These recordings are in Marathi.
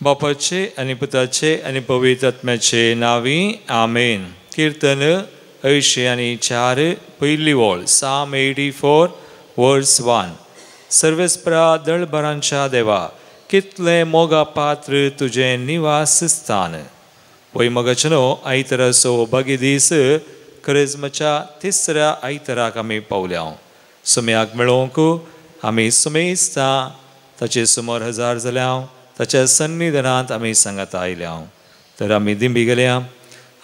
बापाचे आणि पुताचे आणि पवित्र आत्म्याचे नावी आमेन. कीर्तन 104 पहिली वोळ Psalm 84 verse 1. सर्वेस्परा दळभरांच्या देवा कितले मोगा पात्र तुझे निवास स्थान. वैमगचनो आयतरासो बागी दीस क्रिस्मच्या तिसऱ्या आयतराक आमी पावल्या. सुम्याक मेळोवंक आमी सुमेस्ता ताचे समोर हजार जाल्या. ताच्या सन्निधानांत आमी सांगात आयल्या. तर आमी दिंबी गेल्या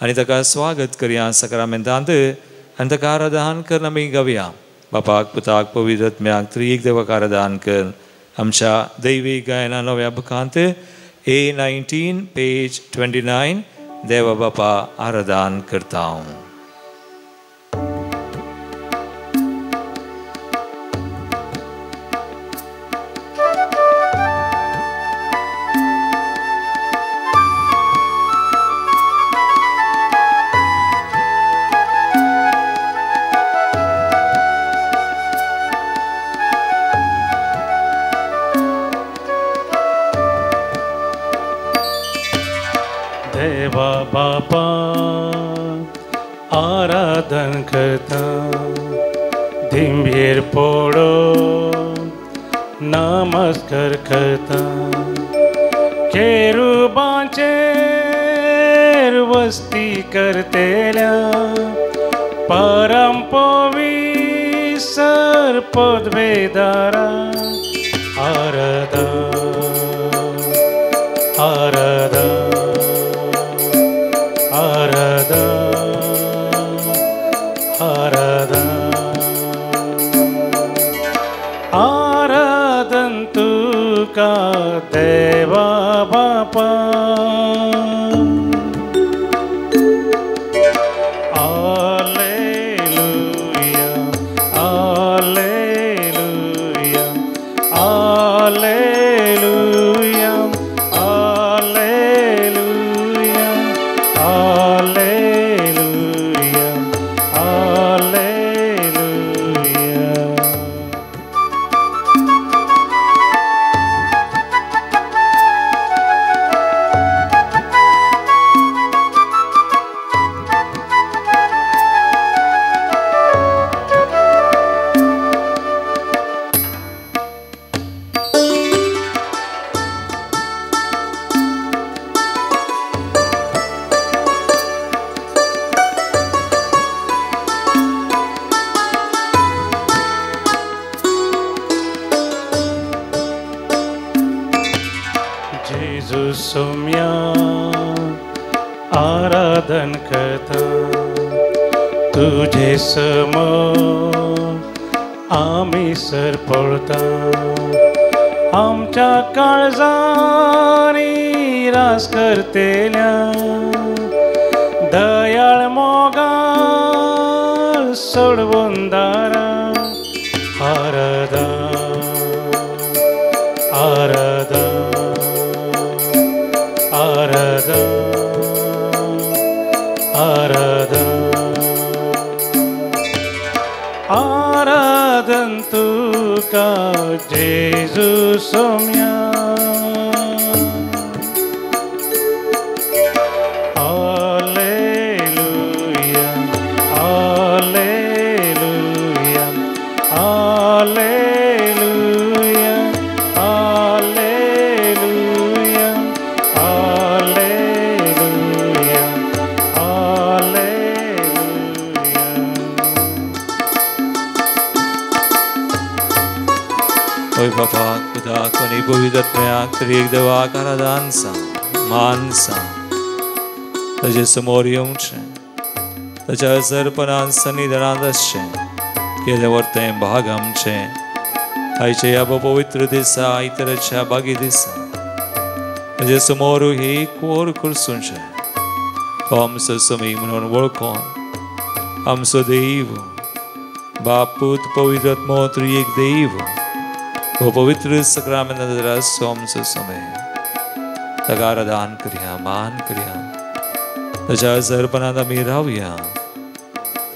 आनी ताका स्वागत करया सक्रामेंतांत आनी ताका आराधन करून आमी गावया. बापाक पुताक पवित्र आत्म्याक त्रिएक देवाक आराधन कर. आमच्या दैवीक गायना नव्या बुकांत A19 पेज 29 देवा बापा आराधन करता. देवा बापा आराधन करता. धिंबीर पोडो नमस्कार करता. केरुबांचेर वस्ती करतेल्या परम पवित्र पदवेदारा आराधन आराधन आराधन तुका देवा बापा. Alleluia, Alleluia, Alleluia, Alleluia, Alleluia, Alleluia. जेजू सोम्या आराधन करता. तुझे समोर आम्ही सर पडता. आमच्या काळजानी रास करतेल्या दयाळ मोगाळ सोडवून दारा आराधन आराधन आराधन आराधन आराधन तुका जेजू Saumya. Alleluia, Alleluia, Alleluia, Alleluia, Alleluia, Alleluia. ओय बापाक पुताक आनी पवित्र आत्म्याक त्रिएक देवाक आराधन सांग मान सांग. ताचे समोर येवचें ताच्या सरपणान सन्निधानांत आसचें. केदें वर्तें भाग आमचें आयचे ह्या पवित्र दिसा आयतराच्या बागी दिसा ताचे समोर एक वर करचें. तो आमचो समी म्हणून वळखून आमचो देव बाप पूत पवित्र आत्मो त्रिएक देव हो पवित्र सक्रामेंतांत आसचो आमचो समय. ताका आराधन करया मान करया. ताच्या सरपणांत आमी रावया.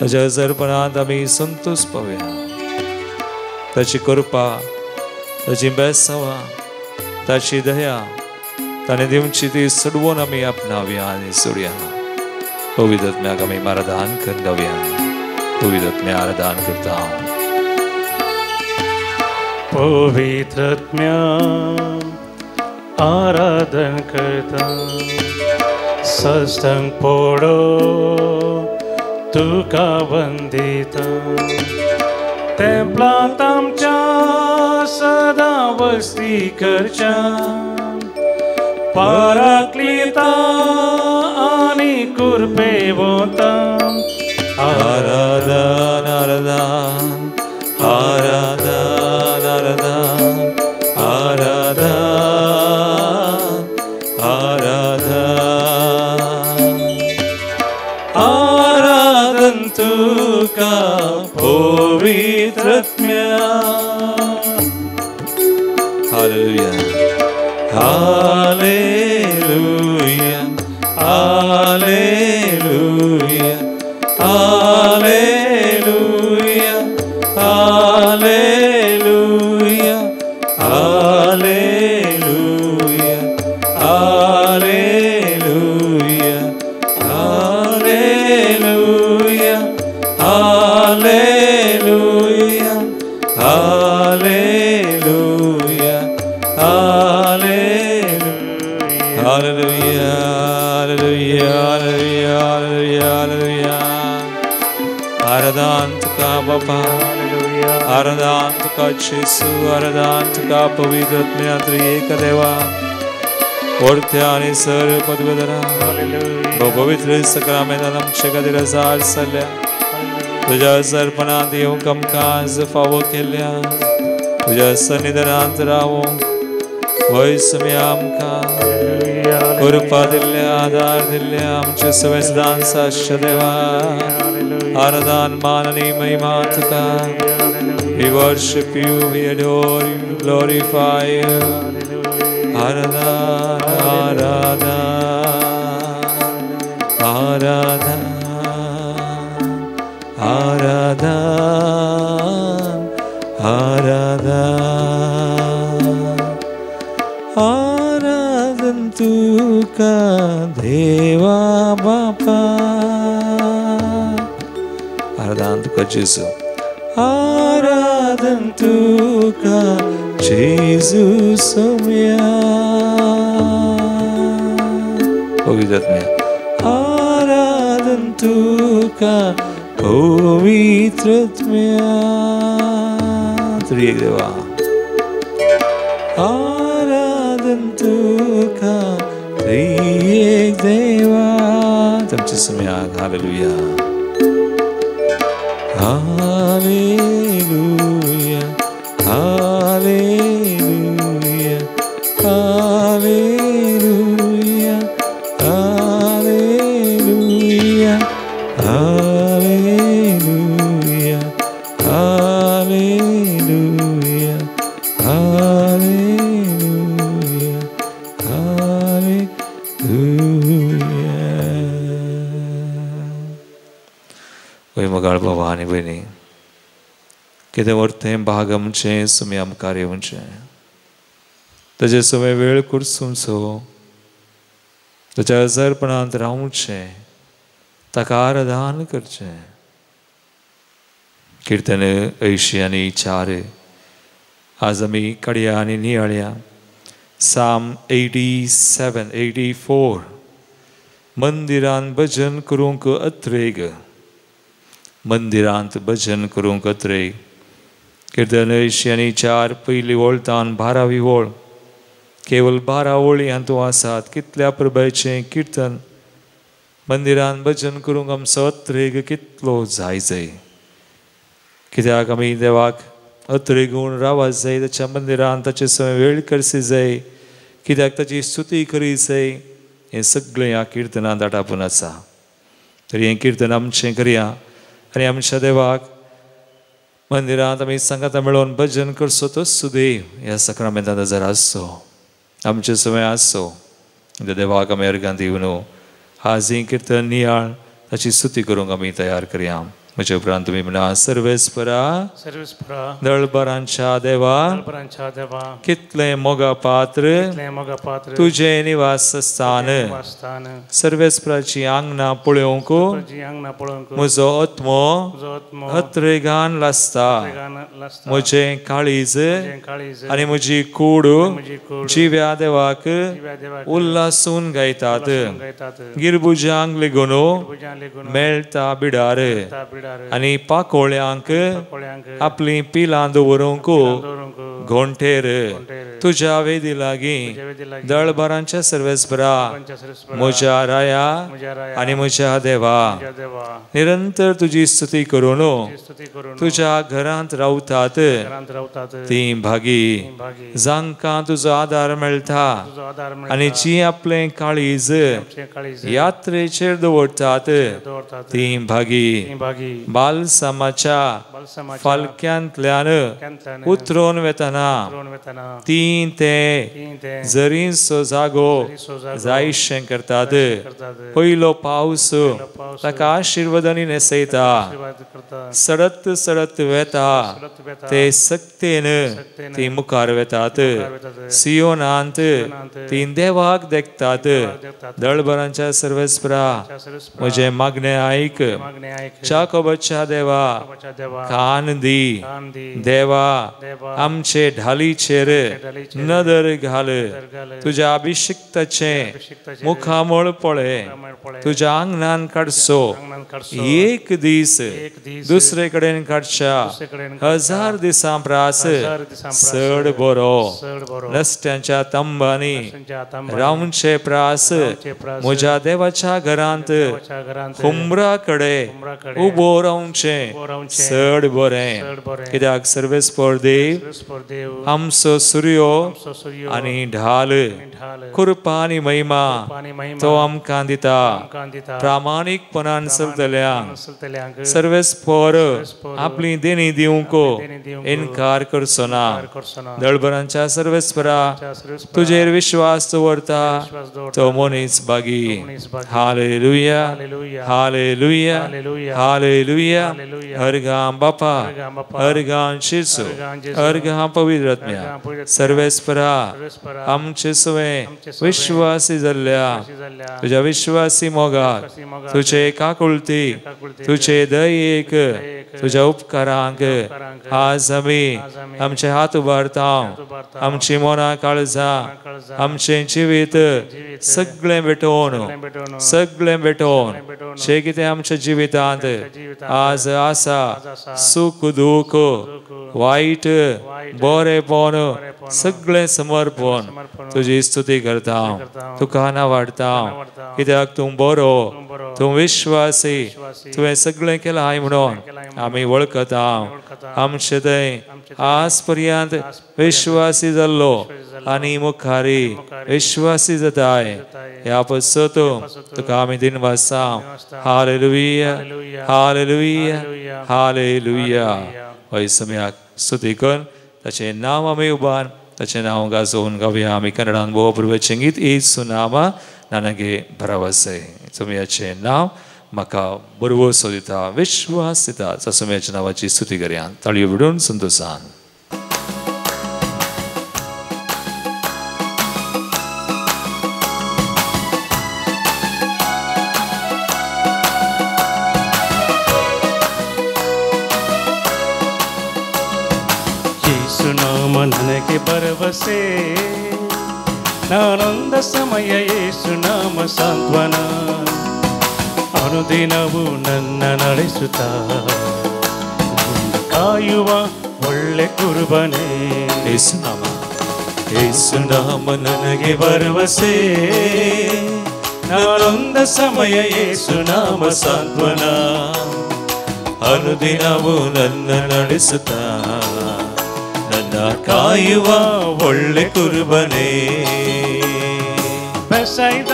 ताच्या सरपणांत आमी संतोष पावया. ताची कृपा ताची बेसावा ताची दया ताने दिवची ती सडवून आम्ही आपणाव्या आणि सोडया पवित्रात्म्याक आम्ही आराधन करया पवित्रात्म्या आराधन करता पवित्रात्म्या आराधन करता सस्तंग पोडो तुका वंदिता तेंपलांत आमच्या सदा वस्ती करच्या पाराक्लिता आनी कुरपेवता आराधन आराधन आराधन आराधन आराधन आराधन आराधन तुका पवित्रात्म्या हालेलुया हालेलुया हालेलुया हालेलुया हालेलुया हालेलुया हालेलुया हालेलुया हालेलुया हालेलुया हालेलुया हालेलुया हालेलुया आराधन तुका बापा आराधन तुका येशू आराधन तुका पवित्र आत्म्या त्रिएक देवा वरत्या आणि सर्व पदवीधरा पवित्र सक्रमेंतान आमचे खातीर आजार जाल्ल्या तुझ्या सर्पणांत येवंक आमकां आज फावो केल्या तुझ्या सन्निधानांत रावूंक वयसमी आमकां कृपा दिल्ल्या आदार दिल्ल्या आमचे सवेसदान साश्य देवा आराधन मान आणि महिमा तुका We worship you, we adore you, glorify you. Aradhan, Aradhan, Aradhan, Aradhan, Aradhan, Aradhan tuka Deva Bapa. Aradhan tuka Jesu. आराधन Tuka Jesus सम्या पवित्रात्म्या आराधन तुका पवित्रात्म्या त्रिएक देवा आराधन तुका त्रिएक देवा तुमचे सम्याक hallelujah Hallelujah, hallelujah, hallelujah, hallelujah, hallelujah, hallelujah, hallelujah, hallelujah. वही मगाळ बाबा आणि बहिणी कितें व्हरतें भाग आमचें सुमी आमकां कार्य आमचें ताचे सुमे वेळ कुरसूंचो ताच्या हजरपणांत रावचें ताका आराधन करचें कीर्तन 84 आज आमी काडया आनी नियाळ्या Psalm 84 मंदिरांत भजन करूंक अत्रेग मंदिरांत भजन करूंक अत्रेग कीर्तन 84 पयली वळतान 12वी वळ केवल 12 वळी हातूंत आसात कितल्या प्रभेचें कीर्तन मंदिरांत भजन करूंक आमचो अत्रेग कितलो जाय कित्याक आमी देवाक अत्रेगून रावच जाय ताच्या मंदिरांत ताचे समय वेळ करची जाय कित्याक ताची स्तुती करी जाय हें सगळें ह्या कीर्तनांत आटापून आसा तरी हें कीर्तन आमचें करया आनी आमच्या देवाक मंदिरांत आमी सांगाता मेळोन भजन करचो तो सुदैव ह्या सक्रमेंतांत हजर आसचो आमचे समय आसचो देवाक आमी अर्गां दिवन आज ही कीर्तन नियाळ ताची स्तुती करूंक आमी तयार करया म्हजे उपरांत तुमी म्हणा सर्वेस्परा सर्वेस्परा दळबरांच्या देवा दळबरांच्या देवा कितले मोगा पात्र कितले मोगा पात्र तुझे निवास स्थान निवासस्थान सर्वेस्पराची आंगणा पळोवंक तुझी आंगणा पळोवंक म्हजो आत्मो तुजो आत्मो हत्रेगान लासता गान लासता म्हजें काळीज तुजें काळीज आनी म्हजी कूड म्हजी कूड जिव्या देवाक जिव्या देवाक उल्हासून गायतात गायतात गिरबुजांक लेगून भुजां लेगून मेळटा बिडार ता बिडार आनी पाकोळ्यांक कोळ्यांक आपली पिलां दवरूंक दवरूंक घोंटेर तुज्या वेदी लागीं वेदी लागीं दळबरांच्या सर्वेस्परा पंच सर्वेस्परा म्हज्या राया म्हज्या राया आनी म्हज्या देवा म्हज्या देवा निरंतर तुजी स्तुती करून स्तुती करून तुज्या घरांत रावतात घरांत रावतात ती भागी भागी जांकां तुजो आदार मेळटा तुजो आदार मेळटा आनी जी आपलें काळीज आमचें काळीज यात्रेचेर दवरतात दवरतात ती भागी ती भागी बालसमाच्या बालसमाच्या फालक्यांतल्यान केंतान उतरोन वेतना उतरोन वेतना ती ते ती ते जरीसो जागो सोजागो जायशें करतात करतात पयलो पावस पावस ताका आशिर्वादांनी नेसयता आशीर्वाद करता सडत सडत वेता सडत वेता ते सक्तेन ती मुखार वेतात सियोनांत ती देवाक देखतात दळबरांच्या सर्वेस्परा म्हजे मागणे आयक मागणे ऐक जाकोबाच्या देवा बाबाच्या देवा कान दी कान दी देवा देवा आमचे ढालीचेर ढालीचेर नदर घाल घाल तुझ्या अभिषिक्ताचे अभिषिक्ताचे मुखामळ पळे पळे तुझ्या आंगणान काडसो अंगणान काडसो एक दीस एक दीस दुसरे कडेन काडच्या दुसरेकडेन 1000 दिसां प्रास 1000 दिसां प्रास चड बरो चड बरो रस्त्यांच्या तंबांनी संच्या तांबा रावंचे प्रास प्रास म्हज्या देवाच्या घरांत देवाच्या घरांत हुमरा कडे उमराकडे उबो रावंचे उबो रावंचे चड बरें चड बरें कित्याक सर्वेस्पर देव सर्वेस्पर देव आमचो सूर्यो आमचो सूर्य आनी ढाल ढाल कृपा आनी महिमा पाणी महिमा तो आमकां दिता आमकां दिता प्रामाणीकपणान चलतल्या चलतल्यांक सर्वेस्पर आपली देणी दिवंक देणी दिवंक इन्कार करचो ना करचो ना दळबरांच्या सर्वेस्परा सर्वेस्पर तुजेर विश्वास दवरता विश्वास दवरता तो मनीस बागी मनीस बागी. हालेलुया हालेलुया हालेलुया हालेलुया हालेलुया हालेलुया. हरगाम बापा हरगाम बापा. हरगाम शिसो हरगाम जेसू. हरगाम पवित्र आत्म्या हरगाम पवित्र आत्म्या. सर्वेस्परा सर्वेस्परा आमचे सवे आमचे सवे विश्वासी जाल्ल्या विश्वासी जाल्ल्या तुझ्या विश्वासी मोगाक विश्वासी मोगाक तुझे एकाकुलती एकाकुलतीक तुझे दयेक तुझ्या उपकारांक उपकारांक आज आमी आमी आमचे हात उबारता उबारता. आमची मनां काळजां काळजां आमचे जिवीत सगळें भेटोवन भेटोवन सगळें भेटोवन भेटोवन जे कितें आमच्या जिवितांत जिवितांत आज आसा आसा. सुख दुख वायट बरेपण सगळें समर्पण समर्पण तुजी स्तुती करता करता. तुका नावाडता वाडटा. कित्याक तूं बरो बरो. तूं विश्वासी विश्वासी. तुवें सगळें केलां हाय म्हणून आमी वळखता आमचे थंय आज पर्यंत विश्वासी जाल्लो आनी मुखारी विश्वासी जाताय ह्या पसत तुका आमी दिनवासा हालेलुया हालेलुया हालेलुया हय सम्याक स्तुती कर ताचें नांव आमी उबार ताचें नांव गाजोवन गावया आमी कन्नडान भोव पुर्वेचें गीत येसू नामा ನನಗೆ ಭರವಸೆ सुमयाचें नांव म्हाका बरवसो दिता विश्वास दिता सुमयाच्या नांवाची स्तुती करया ताळयो विडून संतोषान ಯೇಸು ನಾಮ ನನಗೆ ಭರವಸೆ ನಾನೊಂದ ಸಮಯ ಯೇಸು ನಾಮ ಸಾಂತ್ವನ ಅನುದಿನವೂ ನನ್ನ ನಡೆಸುತ್ತಾ ಮುಂದೆ ಕಾಯುವ ಒಳ್ಳೆ ಕುರುಬನೇ ಯೇಸು ನಾಮ ನನಗೆ ಭರವಸೆ ನಾನೊಂದ ಸಮಯ ಯೇಸು ನಾಮ ಸಾಂತ್ವನ ಅನುದಿನವೂ ನನ್ನ ನಡೆಸುತ್ತಾ ನನ್ನ ಕಾಯುವ ಒಳ್ಳೆ ಕುರುಬನೇ ಬೆಸೈದ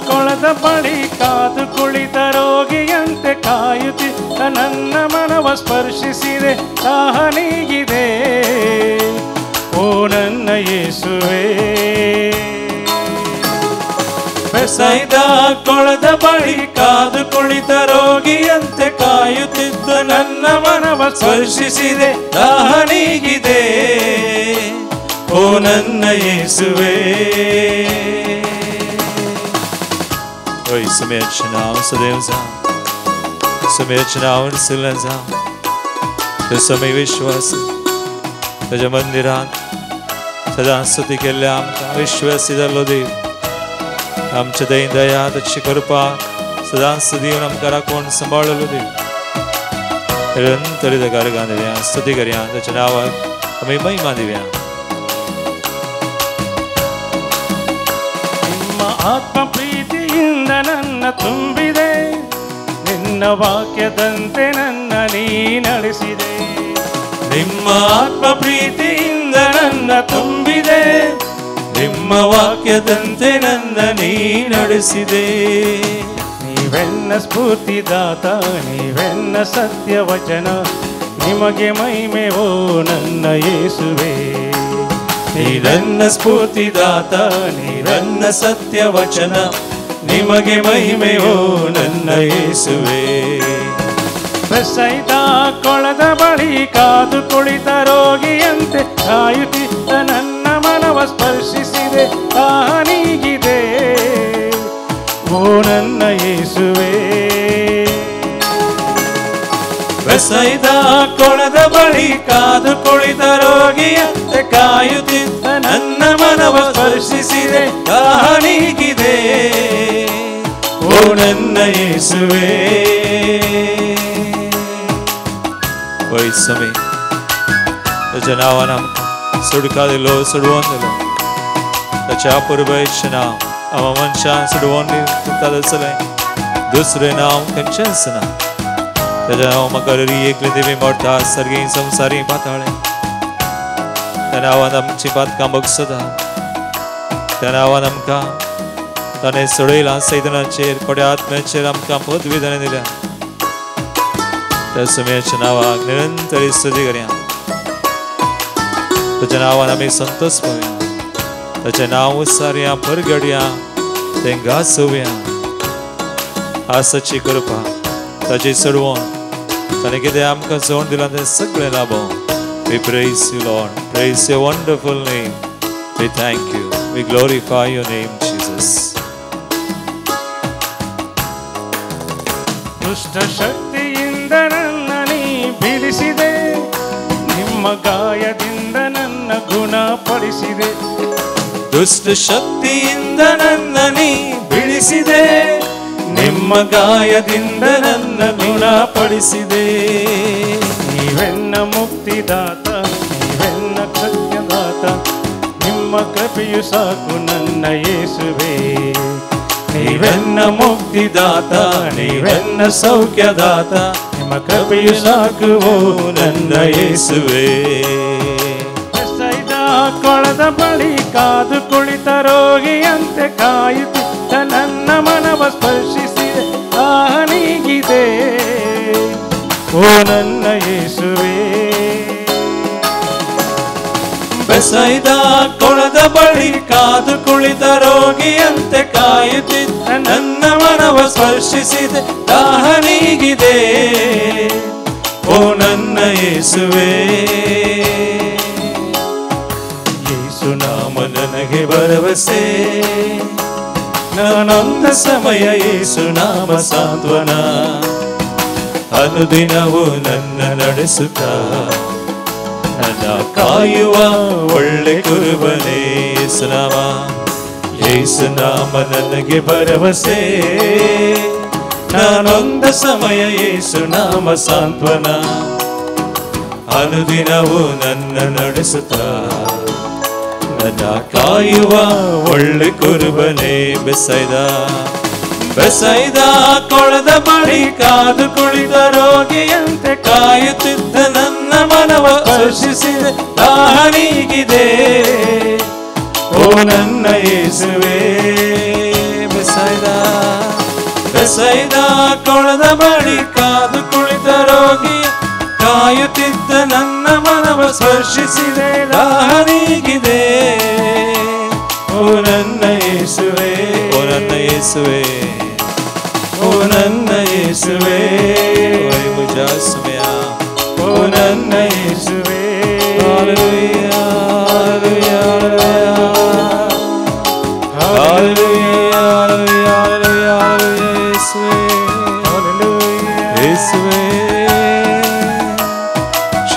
ಕೊಳದ ಬಳಿ ಕಾದು ಕುಳಿತ ರೋಗಿಯಂತೆ ಕಾಯುತ್ತಿದ್ದ ನನ್ನ ಮನವ ಸ್ಪರ್ಶಿಸಿದೆ ದಾಹ ನೀಗಿದೆ ಓ ನನ್ನ ಯೇಸುವೇ ಬೆಸೈದ ಕೊಳದ ಬಳಿ ಕಾದು ಕುಳಿತ ರೋಗಿಯಂತೆ ಕಾಯುತ್ತಿದ್ದ ನನ್ನ ಮನವ ಸ್ಪರ್ಶಿಸಿದೆ, ದಾಹ ನೀಗಿದೆ ಓ ನನ್ನ ಯೇಸುವೇ. Oi, sumerginaam sudevza, sumerginaam silenza, तुझमें विश्वास, तुझ्या मंदिरात सदा स्तुती केल्या आमकां विश्वासी जाल्लो देव. आमच्या दैन दया तुझी कृपा सदा दिवन आमकां राखून सांबाळलो देव. निरंतर गारगां दिव्या स्तुती करया, तुझ्या नावाक आमी महिमा दिव्या. ಆತ್ಮ ಪ್ರೀತಿಯಿಂದ ನನ್ನ ತುಂಬಿದೆ, ನಿನ್ನ ವಾಕ್ಯದಂತೆ ನನ್ನ ನೀ ನಡೆಸಿದೆ. ನಿಮ್ಮ ಆತ್ಮ ಪ್ರೀತಿಯಿಂದ ನನ್ನ ತುಂಬಿದೆ, ನಿಮ್ಮ ವಾಕ್ಯದಂತೆ ನನ್ನ ನೀ ನಡೆಸಿದೆ. ನೀವೆನ್ನ ಸ್ಫೂರ್ತಿದಾತ, ನೀವೆನ್ನ ಸತ್ಯವಚನ, ನಿಮಗೆ ಮಹಿಮೆ ಓ ನನ್ನ ಯೇಸುವೇ. ನೀರನ್ನ ಸ್ಫೂರ್ತಿದಾತ, ನೀರನ್ನ ಸತ್ಯವಚನ, ನಿಮಗೆ ಮಹಿಮೆ ಓ ನನ್ನ ಯೇಸುವೇ. ಬೆಸೈದ ಕೊಳದ ಬಳಿ ಕಾದು ಕುಳಿತ ರೋಗಿಯಂತೆ ಕಾಯುತ್ತಿದ್ದ ನನ್ನ ಮನವ ಸ್ಪರ್ಶಿಸಿದೆ, ದಾಹ ನೀಗಿದೆ ಓ ನನ್ನ ಯೇಸುವೇ. ಬೆಸೈದ ಕೊಳದ ಬಳಿ ಕಾದು ಕುಳಿತ ರೋಗಿಯಂತೆ ಕಾಯುತ್ತಿದ್ದ ನನ್ನ ಮನವ ಸ್ಪರ್ಶಿಸಿದೆ, ದಾಹ ನೀಗಿದೆ ಓ ನನ್ನ ಯೇಸುವೇ. वही समय त्याच्या नावानं सुडका दिलो, सोडवून दिलो. त्याच्या पूर्वेच्या आम्हा मनशान सोडवून दिलं. दुसरे नाव खंयचेंच ना. त्याच्या नाव म्हाका एकले देवी मोडटा, सर्गी संवसारी पाताळे. त्या नावान आमची पातकां बगसता. त्या नावान आमकां ताणें सोडयलां सैतानाचेर, कोड्या आत्म्याचेर आमकां पदवी ताणें दिल्या. त्या समयाच्या नावाक निरंतर स्तुती करया. तुझ्या नावान आमी संतोष पावया. ताचें नांव उच्चारया, परगडया, तें गाजोवया. आसाची कृपा, ताची सोडवण, ताणें कितें आमकां जोड दिलां तें सगळें लाभो. We praise you, Lord. Praise your wonderful name. We thank you. We glorify your name, Jesus. ದುಷ್ಟ ಶಕ್ತಿಯಿಂದ ನನ್ನ ನೀ ಬಿಡಿಸಿದೆ, ನಿಮ್ಮ ಗಾಯದಿಂದ ನನ್ನ ಗುಣಪಡಿಸಿದೆ. ದುಷ್ಟ ಶಕ್ತಿಯಿಂದ ನನ್ನ ನೀ ಬಿಡಿಸಿದೆ, ನಿಮ್ಮ ಗಾಯದಿಂದ ನನ್ನ ಗುಣಪಡಿಸಿದೆ. ನೀವೆನ್ನ ಮುಕ್ತಿದಾತ, ನೀವೆನ್ನ ಸತ್ಯದಾತ, ನಿಮ್ಮ ಕೃಪೆಯು ಸಾಕು ನನ್ನ ಯೇಸುವೇ. ನೀವೆನ್ನ ಮುಕ್ತಿದಾತ, ನೀವೆನ್ನ ಸೌಖ್ಯದಾತ, ನಿಮ್ಮ ಕೃಪೆಯು ಸಾಕು ಓ ನನ್ನ ಯೇಸುವೇ. ಬೆಸೈದ ಕೊಳದ ಬಳಿ ಕಾದು ಕುಳಿತ ರೋಗಿಯಂತೆ ಕಾಯುತ್ತಿದ್ದ ನನ್ನ ಮನವ ಸ್ಪರ್ಶಿಸಿದೆ, ದಾಹ ನೀಗಿದೆ ಓ ನನ್ನ ಯೇಸುವೇ. ಬೆಸೈದ ಕೊಳದ ಬಳಿ ಕಾದು ಕುಳಿತ ರೋಗಿಯಂತೆ ಕಾಯುತ್ತಿದ್ದ ನನ್ನ ಮನವ ಸ್ಪರ್ಶಿಸಿದೆ, ದಾಹ ನೀಗಿದೆ ಓ ನನ್ನ ಯೇಸುವೇ. ಯೇಸು ನಾಮ ನನಗೆ ಭರವಸೆ, ನಾನೊಂದ ಸಮಯ ಯೇಸು ನಾಮ ಸಾಂತ್ವನ. ಅನುದಿನವೂ ನನ್ನ ನಡೆಸುತ್ತಾ ನನ್ನ ಕಾಯುವ ಒಳ್ಳೆ ಕುರುಬನೇ ಯೇಸು ನಾಮ. ಯೇಸು ನಾಮ ನನಗೆ ಭರವಸೆ, ನಾನೊಂದ ಸಮಯ ಯೇಸು ನಾಮ ಸಾಂತ್ವನ. ಅನುದಿನವೂ ನನ್ನ ನಡೆಸುತ್ತಾ ನನ್ನ ಕಾಯುವ ಒಳ್ಳೆ ಕುರುಬನೇ. ಬೆಸೈದ ಬೆಸೈದ ಕೊಳದ ಬಳಿ ಕಾದು ಕುಳಿತ ರೋಗಿಯಂತೆ ಕಾಯುತ್ತಿದ್ದ ನನ್ನ ಮನವ ಸ್ಪರ್ಶಿಸಿದೆ, ದಾಹ ನೀಗಿದೆ ಓ ನನ್ನ ಯೇಸುವೇ. ಬೆಸೈದ ಬೆಸೈದ ಕೊಳದ ಬಳಿ ಕಾದು ಕುಳಿತ ರೋಗಿಯ ಕಾಯುತ್ತಿದ್ದ ನನ್ನ ಮನವ ಸ್ಪರ್ಶಿಸಿದೆ, ದಾಹ ನೀಗಿದೆ ಓ ನನ್ನ ಯೇಸುವೇ. ಓ ನನ್ನ येसुवे ओ नन्न येसुवे मुझा सुम्या ओ नन्न येसुवे हालेलुया हालेलुया हालेलुया हालेलुया येसुवे येसुवे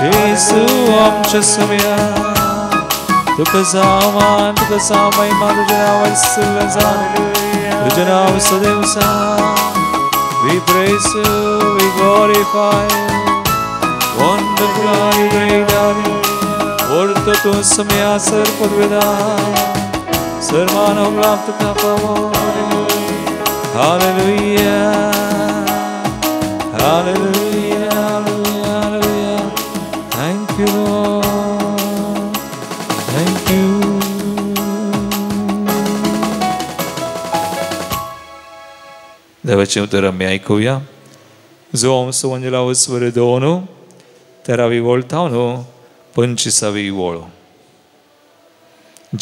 येसु आमच्या सुम्या तुका सामान तुका सामाई तुझे नाव सुलजा तुझे नाव सदैव सा we praise you we glorify you wonderful great are you worth tu samya sar purveda sarmano glap tuka pavo hallelujah hallelujah hallelujah thank you Lord thank you देवाचे उतर आम्ही ऐकूया जो सुवंजला स्वर दोन तेरावी वोळ थावन 25वी वोळ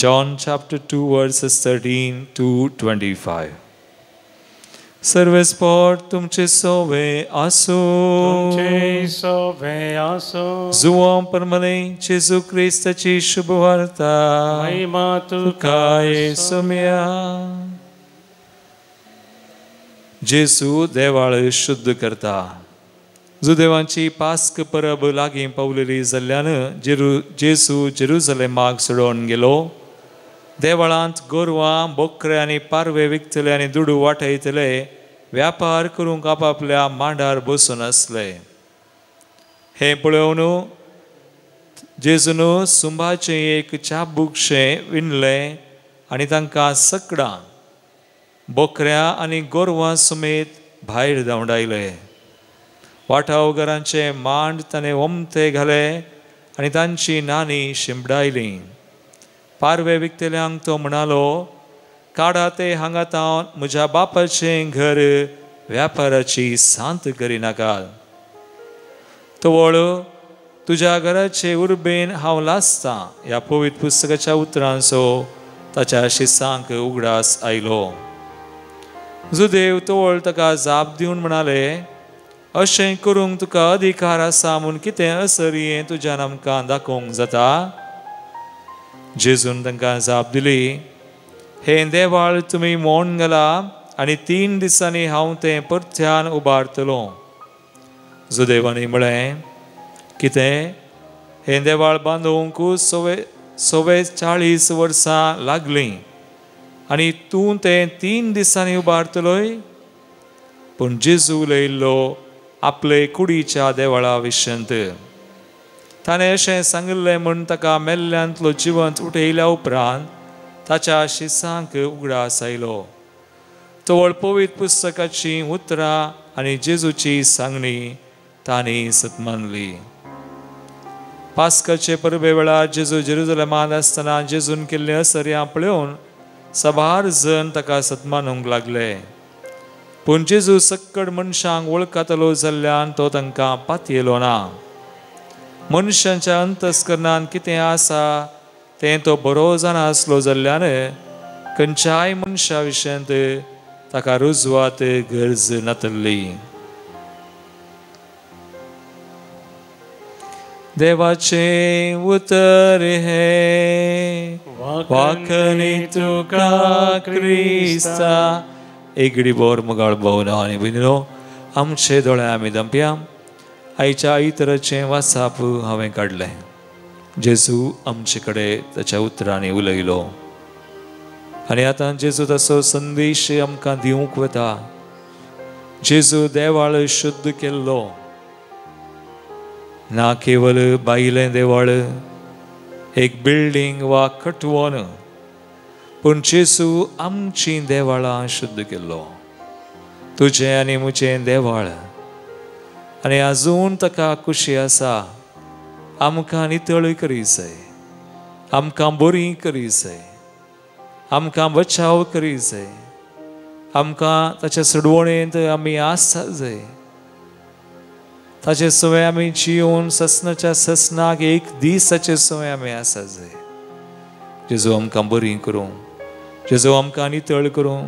John chapter 2 verses 13 to 25 सर्व स्पॉट तुमचे सोवे आसो जुवां परमने जेजू ख्रिस्ताची शुभ वार्ता महिमा तुका येसुम्या जेसू देवाळ शुद्ध करता जो देवांची पास्क परब लागीं पावलेली जाल्ल्यान जेसू जेरुसलेमाक सोडून गेलो देवळांत गोरवां बोकरे आनी पारवे विकतले आनी दुडू वाटयतले व्यापार करूंक आपापल्या मांडार बसून आसले हे पळोवन जेजून सुंबाचें एक चाबूकशें विणलें आनी तांकां सकडां बोकऱ्या आनी गोरवां समेत भायर धांवडायले वाटावघरांचे मांड ताणें वमते घाले आनी तांची नानी शिंपडायलीं पारवे विकतल्यांक तो म्हणालो काडा ते हांगा तावन म्हज्या बापाचें घर व्यापाराची सांत करिनाकात तवळ तुज्या घराचे उर्बेन हांव लासतां ह्या पवित्र पुस्तकाच्या उतरांचो ताच्या शिसांक उगडास आयलो जो देव तवळ ताका जाप दिवन म्हणाले अशें करूंक तुका अधिकार आसा म्हूण कितें असरी तुज्यान आमकां दाखोवंक जाता जेजून तांकां जाप दिली हे देवाळ तुमी मोडून घाला आनी 3 दिसांनी हांव तें परत्यान उबारतलो जो देवानी म्हळें कितें हे देवाळ बांदूंक 40 वर्सां लागलीं आनी तूं तें 3 दिसांनी उबारतलोय पूण जेजू उलयल्लो आपले कुडीच्या देवळा विशयंत ताणें अशें सांगिल्लें म्हूण ताका मेल्ल्यांतलो जिवंत उठयल्या उपरांत ताच्या शिसांक उगडास आयलो तवळ पवित्र पुस्तकाची उतरां आनी जेजूची सांगणी तांणी सतमानली पास्काचे परबे वेळार जेजू जेरुसलेमांत आसतना जेजून केल्लें असर्यां पळोवन सबार जण ताका सतमानूंक लागले पूण जेजू सक्कड मनशांक वळखतालो जाल्ल्यान तो तांकां पातयेलो ना मनशांच्या अंतस्करणांत कितें आसा तें तो बरो जाणा आसलो जाल्ल्यान खंयच्याय मनशा विशयंत ताका रुजवात गरज नातल्ली देवाचे उतर हे वाखणी तुका क्रिस्ता एगडी बोर मुगाळ भोवना आनी भयणीनो आमचे दोळे आमी दंप्या आयच्या इतराचें वासाप हांवें काडलें जेजू आमचे कडेन ताच्या उतरांनी उलयलो आनी आतां जेजू ताचो संदेश आमकां दिवंक वता जेजू देवाळ शुद्ध केल्लो ना केवल बायलें देवाळ एक बिल्डींग वा कटवण पूण जेजू आमची देवाळां शुद्ध केल्लो तुजें आनी म्हजें देवाळ आनी आजून ताका खुशी आसा आमकां नितळ करी जाय आमकां बरीं करी जाय आमकां बचाव करी जाय आमकां ताच्या सडवणेंत आमी आसता जाय ताचे सवय आमी जिवन ससनाच्या ससनाक एक दिसाचे सवय आमी आसा जाय जेजू आमकां बरीं करूं जेजू आमकां नितळ करूं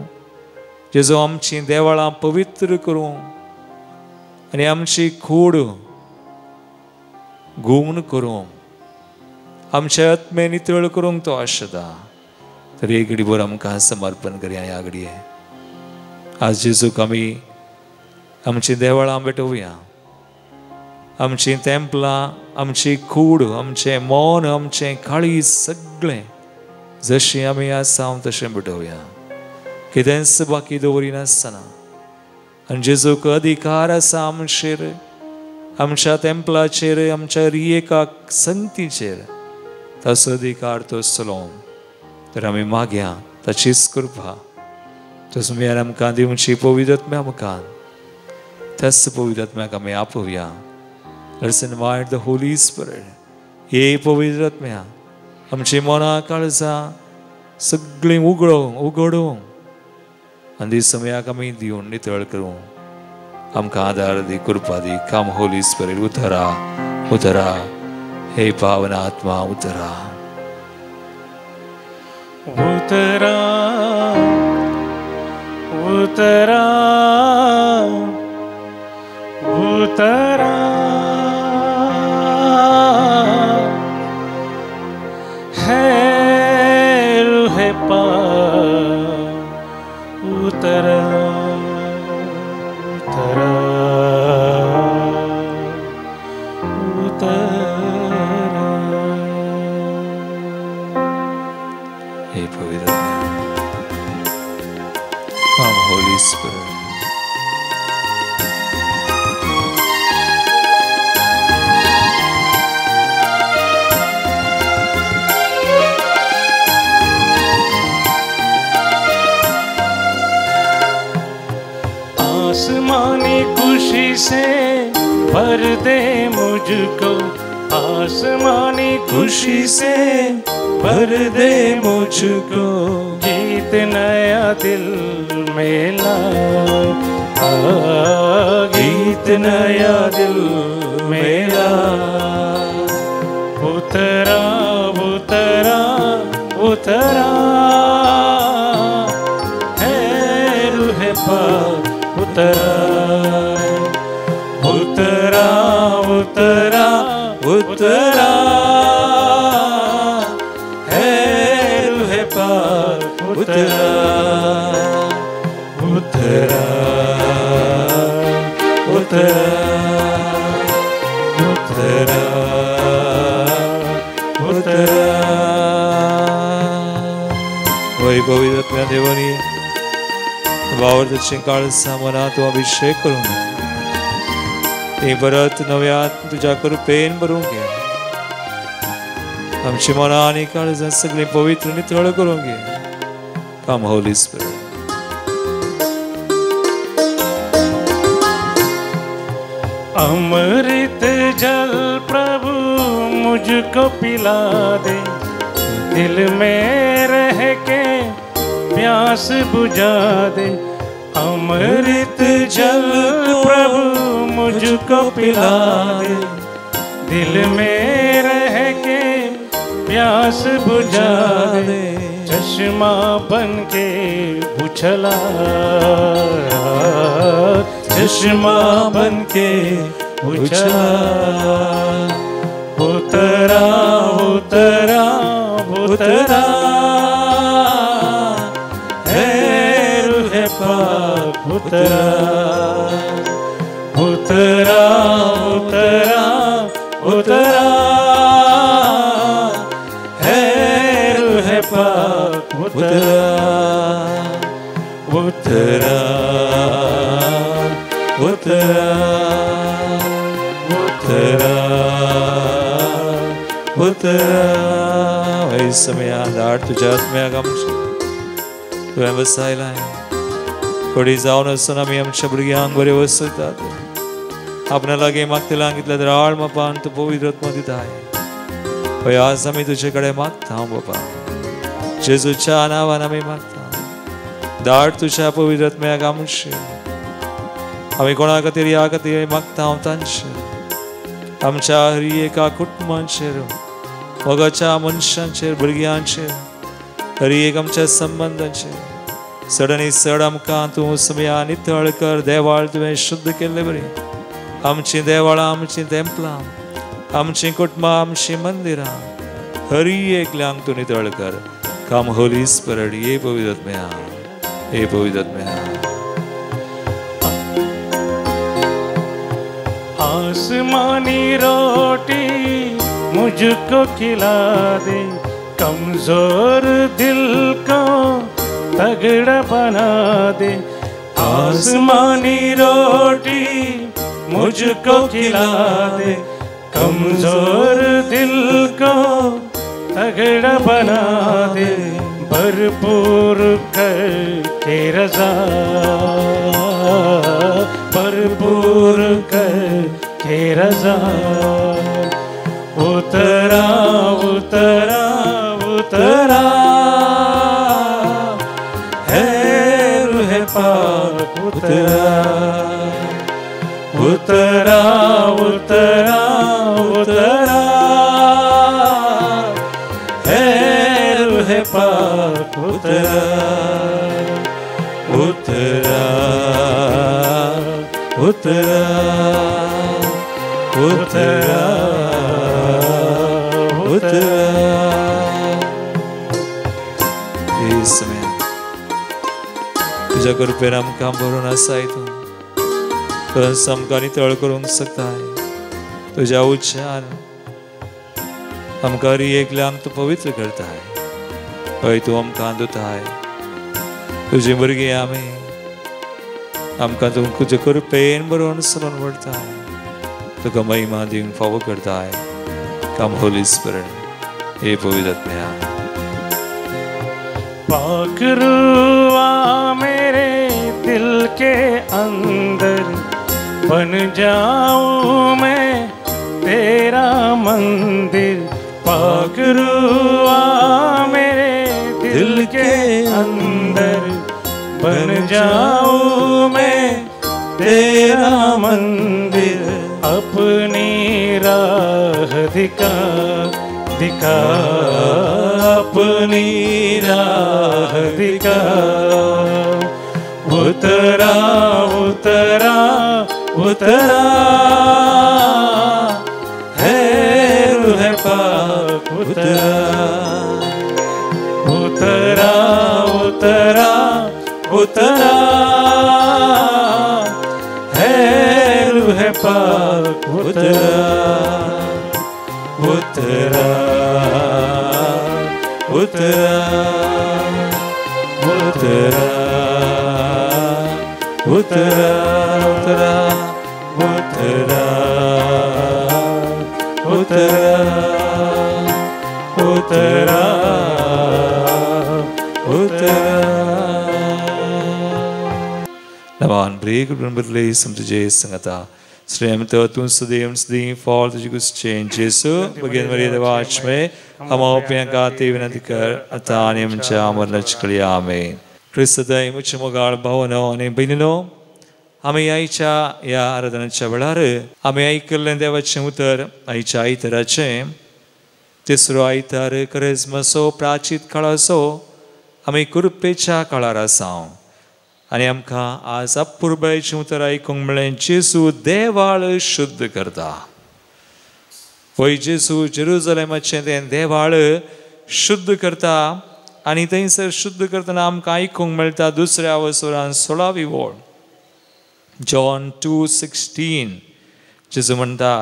जेजो आमची देवळां पवित्र करूं आनी आमची कूड गुण करूं आमचे आत्मे नितळ करूंक तो आशेता. तर एक घडीभर आमकां समर्पण करया. ह्या घडये आज जेजूक आमी आमची देवळां भेटोवया. आमची तेंपलां, आमची कूड, आमचें मन, आमचें काळीज सगळें जशी आमी आसा तशें भेटोवया. कितेंच बाकी दवरिनासतना. आनी जेजूक अधिकार आसा आमचेर, आमच्या तेंपलाचेर, आमच्या रियेकाक संगतीचेर. ताचो अधिकार तो चलोवंक. तर आमी मागया ताचीच कृपा. तस मेर आमकां दिवची पवित्र आत्म्या मुखार. त्याच पवित्र आत्म्याक आमी आपोवया. Let's invite the Holy Spirit. हे पवित्र आत्म्या आमची मनां काळजां सगळीं उगडूंक आनी दिसम्याक आमी दिवन नितळ करूं आमकां आदार दी, कृपा दी. Come Holy Spirit, उतरा उतरा. हे पावन आत्मा उतरा उतरा उतरा उतरा. है रूहे पाक उतरा उतरा उतरा. हे पवित्र Come Holy Spirit. आसमानी खुशी से भर दे मुझको, आसमानी खुशी से भर दे मुझको. गीत नया दिल में ला, गीत नया दिल में ला. उतरा उतरा उतरा है रूहे पाक उतरा उतरा उतरा उतरा है रूहे पाक उतरा उतरा उतरा उतरा उतरा. वही पवित्र आत्म्या देवानी वावरतेचे काळजा मनात अभिषेक करून घे. परत नव्यात तुझ्या कृपेन भरून घे. आमची मनां आनी काळजां सगळीं पवित्र नितळ करून घे. Come Holy Spirit. अमृत जल प्रभु मुझको पिला दे, दिल में रह के प्यास बुझा दे. अमृत जल प्रभु मुझको पिला दे, दिल में रह के प्यास बुझा दे. चश्मा बन के उछला, चश्मा बन के उछला. उतरा उतरा उतरा है रूहे पाक उतरा उतरा उतरा उतरा है रूहे पाक उतरा उतरा उतरा उतरा उतरा. हे समय दाट तुझ्या आत्म्याक तुवें बसयला. कोडी जावन आसून आमी आमच्या भुरग्यांक बरें वसयतात. आपणा लागीं मागतल्या सांगितल्या तर आळ मापान तूं पवित्र आत्मा दिताय. पळय आज आमी तुजे कडेन मागता बाबा, जेजूच्या नांवान आमी मागता. दाट तुझ्या पवित्र आत्म्याक आमचेर. आमी कोणा खातीर ह्या खातीर मागता हांव तांचेर, आमच्या हर एका कुटुंबांचेर, मोगाच्या मनशांचेर, भुरग्यांचेर, हर एक आमच्या संबंधांचेर चड आनी चड आमकां तूं समया नितळ कर. देवाळ तुवें शुद्ध केल्लें बरी. आमची देवाळां, आमची तेंपलां, आमची कुटुंबां, आमची मंदिरां हर एकल्यांक तूं नितळ कर. कम होली स्पिरिट. ये पवित्र आत्म्या, ये पवित्र आत्म्या. आसमानी रोटी मुझको खिला दे, कमजोर दिल को तगड़ा बना दे. आसमानी रोटी मुझको खिला दे, कमजोर दिल को तगड़ा बना दे. भरपूर करके रज़ा, भरपूर करके रज़ा. उतरा उतरा उतरा है रूह पाक. उतरा उतरा उतरा उतरा है रूह पाक. उतरा उतरा उतरा उतरा उतरा. समय तुझ्या कृपेन आमकां भरून आसाय तूं. परंतु आमकां नितळ करूंक शकताय. तुज्या उच्चार आमकां हर एकल्यांक तूं पवित्र करताय. हय तूं आमकां दिताय. तुजी भुरगीं आमी. आमकां तूं तुजे कृपेन भरून सरून व्हरताय. तुका महिमा दिवंक फावो करताय. कम होली स्पिरिट. हे पवित्र आत्म्या. पाक रूआ मेरे दिल के अंदर, बन जाऊं मैं तेरा मंदिर. पाक रूआ मेरे दिल के अंदर, बन जाऊं मैं तेरा मंदिर. अपनी राह दिखा दिखा, अपनी राह दिखा. उतरा उतरा उतरा है रूह पाक. उतरा उतरा उतरा उतरा है रूह पाक. उतरा उतरा उतरा उतरा उतरा उतरा उतरा उतरा उतरा उतरा. Navan break remember some to Jay Sangata. Srem Tun Sudim Sdim fall to Jigus change Jesu. Begin Maria the watch me. Amopian Gati Vinadikar Atanium Chamar Lachkaliame. Christadai Muchamogar Bavano and Binino. Ame Aicha Ya Aradan Chabalare. Ame Aikal and Devachamutar Aicha Itarache. Tisro Aitare Charisma so Prachit Kalaso. Ame Kurupecha Kalara sound. आणि आमकां आज अपूर्बायची उतरां आयकूंक मेळ्ळें. जेजू देवाळ शुद्ध करता. वय जेजू जेरुसलेमाचें तें देवाळ शुद्ध करता. आनी थंयसर शुद्ध करतना आमकां आयकूंक मेळटा दुसऱ्या वसोरान 16वी ओळ. जॉन 2:16 जेजू म्हणटा,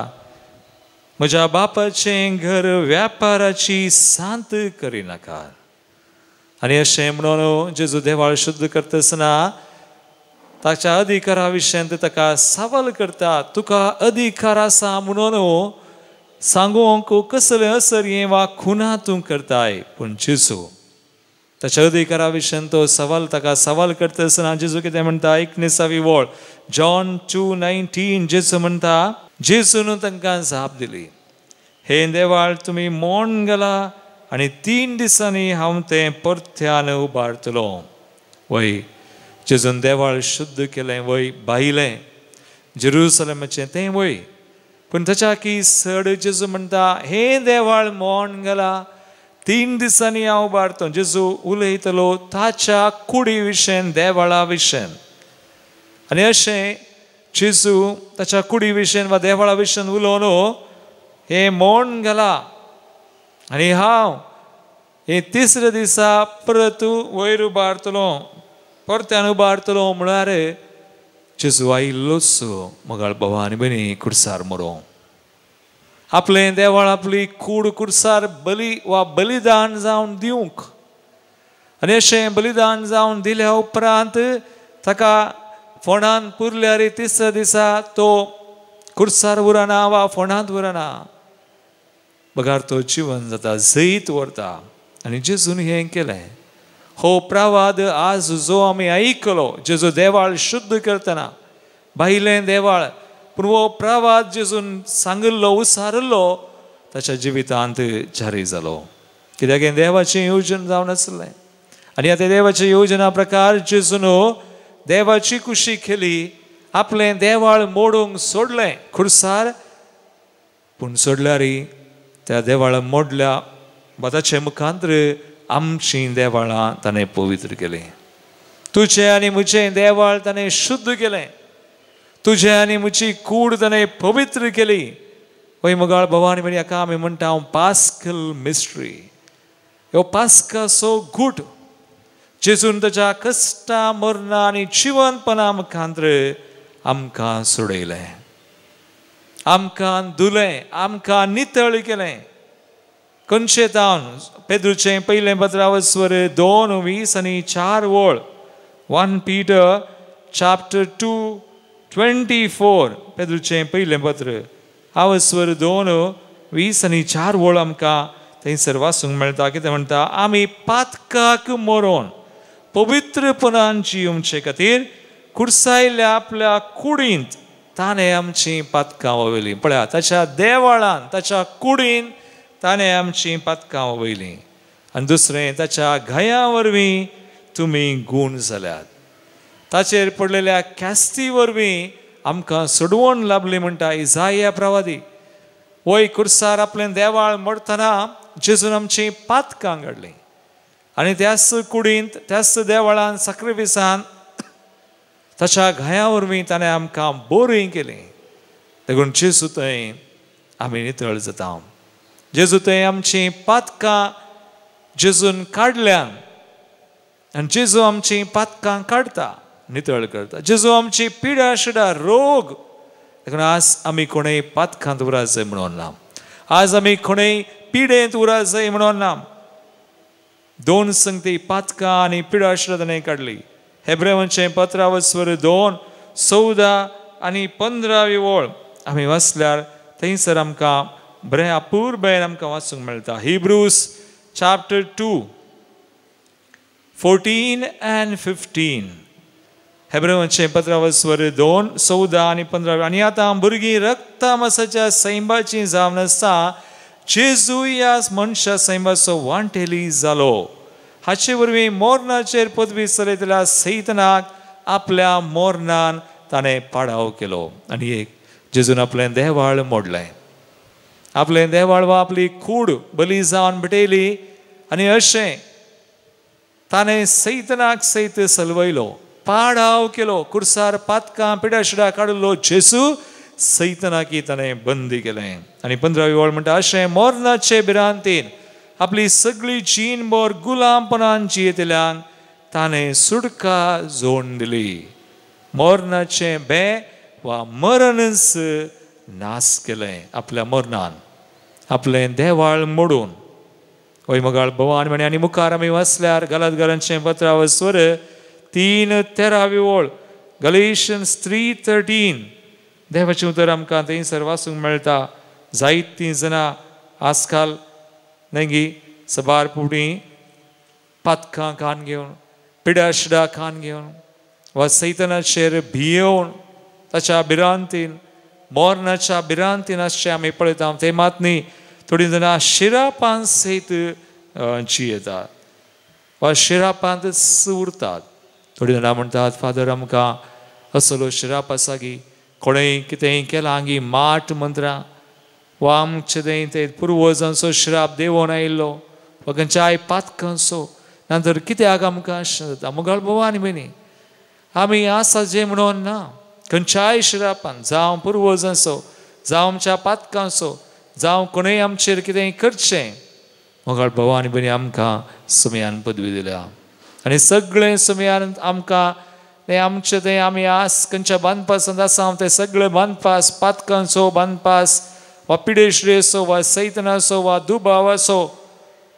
म्हज्या बापाचें घर व्यापाराची सांत करिनाका. आनी अशें म्हणून जेजू देवाळ शुद्ध करता आसतना ताच्या अधिकारा विशयी ताका सवाल करता. तुका अधिकार आसा म्हणून सांगूंक कसलें असर वा खुना तूं करताय. पूण जेजू ताच्या अधिकारा विशयी तो सवाल ताका सवाल करता आसतना जेजू कितें म्हणटा 19वी ओळ जॉन 2:19 जेजू म्हणटा, जेजून तांकां जाप दिली, हे देवाळ तुमी मोड घाला आनी 3 दिसांनी हांव तें परत्यान उबारतलो. वय जेजून देवाळ शुद्ध केलें. वय भायलें जेरुसलेमाचें तें वय. पूण ताच्या की चड जेजू म्हणटा, हे देवाळ मोड घाला 3 दिसांनी हांव उबारतो. जेजू उलयतलो ताच्या कुडी विशयन, देवाळा विशयन. आनी अशें जेजू ताच्या कुडी विशयन वा देवाळा विशयन उलोवन हे मौन गेला. आनी हांव हे 3ऱ्या दिसा परत वयर उबारतलो, परत्यान उबारतलो म्हळ्यार जेजू आयिल्लोच मोगाळ भावा आनी भयणी कुडसार मरो. आपलें देवाळ, आपली कूड कुडसार बली वा बलिदान जावन दिवंक. आनी अशें बलिदान जावन दिल्या उपरांत ताका फोंडांत पुरल्यार 3ऱ्या दिसा तो कुडसार उरना वा फोंडांत उरना, बगार तो जिवन जाता, जैत व्हरता. आनी जेजून हें केलें. हो प्रवाद आज जो आमी आयकलो, जेजू देवाळ शुद्ध करतना, भायलें देवाळ, पूण हो प्रवाद जेजून सांगिल्लो, उसारलो, ताच्या जिवितांत जारी जालो. कित्याक हें देवाचें येवजण जावन आसलें. आनी आतां देवाच्या येवजना प्रकार जेजून देवाची खुशी केली. आपलें देवाळ मोडूंक सोडलें खुर्सार, पूण सोडल्यार त्या देवाळ मोडल्या वा ताचे मुखांतर आमचीं देवाळां ताणें पवित्र केलीं. तुजें आनी म्हजें देवाळ ताणें शुद्ध केलें. तुजें आनी म्हजी कूड ताणें पवित्र केली. वय मोगाळ भवानी म्हणी हाका आमी म्हणटा हांव पास्कल मिस्ट्री. ह्यो पास्का सो गूड. जेजून ताच्या कश्टा मरणा आनी जिवंतपणा मुखांतर आमकां सोडयलें, आमकां धुलें, आमकां नितळ केलें. खंयचे तावन पेद्रूचें पयलें पत्र 2:20-4 1 Peter chapter 2:24 पेद्रूचें पयलें पत्र 2:20-4 आमकां थंयसर वाचूंक मेळटा. कितें म्हणटा? आमी पातकाक मरोवन पवित्रपणान जिवचे खातीर कुडसायल्या आपल्या कुडींत ताणें आमचीं पातकां वयलीं. पळया, ताच्या देवाळान, ताच्या कुडींत ताणें आमचीं पातकां वयलीं. आनी दुसरें, ताच्या घाया वरवीं तुमी गूण जाल्यात. ताचेर पडलेल्या ख्यास्ती वरवीं आमकां सोडवण लाभली म्हणटा इसाया प्रवादी. वय कुडसार आपलें देवाळ मोडतना जेजून आमचीं पातकां घडलीं. आनी त्याच कुडींत, त्याच देवाळान, साक्रिफिसांत ताच्या घाया वरवीं ताणें आमकां बरीं केलीं. देखून जेजू थंय आमी नितळ जाता. जेजू थंय आमचीं पातकां जेजून काडल्यान, आनी जेजू आमचीं पातकां काडटा, नितळ करता. जेजू आमची पिडा शिडा रोग. देखून आज आमी कोणेय पातकांत उरा जाय म्हणून ना. आज आमी कोणेय पिडेंत उरा जाय म्हणून ना. 2 संगती पातकां आनी पिडा शिडा ताणें काडली. हेब्रेवांचें पत्र 2:14 आनी 15 आमी वाचल्यार थंयसर आमकां बरें अपूर्बेन आमकां वाचूंक मेळटा. Hebrews chapter 2:14 and 15 हेब्रेवांचें पत्र 2:14 आनी 15. आनी आतां भुरगीं रक्ता मांसाच्या सैमाची जावन आसता, जेजू ह्या मनशा सैमाचो वांटेली जालो. हाचे वरवीं मोर्नाचेर पदवी चलयतल्या सैतानाक आपल्या मोर्नान ताणें पाडाव केलो. आनी एक, जेजून आपलें देवाळ मोडलें. आपलें देवाळ वा आपली कूड बली जावन भेटयली. आनी अशें ताणें सैतानाक सैत सलवयलो, पाडाव केलो. कुडसार पातकां पिड्या शिड्या काडिल्लो जेजू सैतानाकी ताणें बंदी केलें. आनी 15 म्हणटा, अशें मोर्नाचे भिरांतीन आपली सगळी जीणभर गुलामपणान जियेतल्यांक ताणें सुटका जोडून दिली. मोर्नाचें बे वा मरणच नास केलें. आपल्या मरणान आपलें देवाळ मोडून. वय मोगाळ भवान म्हणे. आनी मुखार आमी वाचल्यार गलातकारांचें पत्र 3:13 Galatians 3:13 देवाचें उतर आमकां थंयसर वाचूंक मेळटा. जायतीं जाणां आजकाल नेगी सबार फुडीं पातकां कान घेवन, पिड्या शिड्या कान घेवन वा सैतानाचेर भियेवन ताच्या भिरांतीन, मोर्नाच्या भिरांतीन अशें आमी पळयता. ते मात न्ही, थोडीं जाणां शिरापान सयत जियेतात वा शिरापांतच उरतात. थोडीं जाणां म्हणटात, फादर आमकां असलो शिराप आसा की कोणेंय कितेंय केलां की माट मंत्रां वा आमचे ते पुर्वजांचो श्राप देंवोन आयिल्लो वा खंयच्याय पातकां सो नंतर कित्याक आमकां अशें जाता मुगाळ भवानी भयणी आमी आसा जें म्हणून ना खंयच्याय शिरापान जावं पुर्वज असो जावं आमच्या पातकां असो जावं कोणूय आमचेर कितेंय करचें मोगाळ भवानी भयणी आमकां सुमयान पदवी दिल्या आनी सगळें सुमयान आमकां तें आमचें तें आमी आस खंयच्या बांदपासांत आसा तें सगळें बांदपास पातकां असो बांदपास वा पिडेश्री असो वा सैतना असो वा दुबाव असो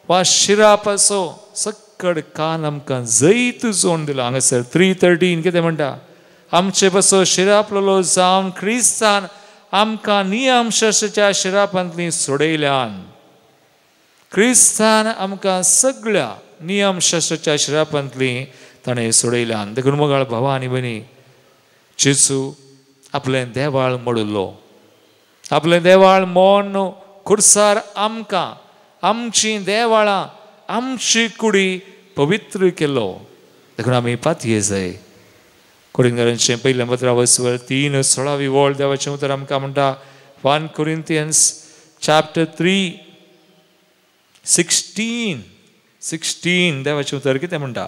वा शिराप असो सकड कान आमकां जैत जोड दिला हांगासर 3:13 कितें म्हणटा आमचे बसो शिरापलो जावन क्रिस्तान आमकां नियम शास्त्राच्या शिरापांतली सोडयल्यान क्रिस्तान आमकां सगळ्या नियम शास्त्राच्या शिरापांतली ताणें सोडयल्यान देखून मोगाळ भवानी भयणी जेजू आपलें देवाळ मोडलो आपलें देवाळ मोडून खुर्सार आमकां आमची देवाळां आमची कुडी पवित्र केलो देखून आमी पातये जाय कोरिंथीयांचें पयलें पत्र 3:16 वोळ देवाचें उतर आमकां म्हणटा 1 Corinthians chapter 3:16 देवाचें उतर कितें म्हणटा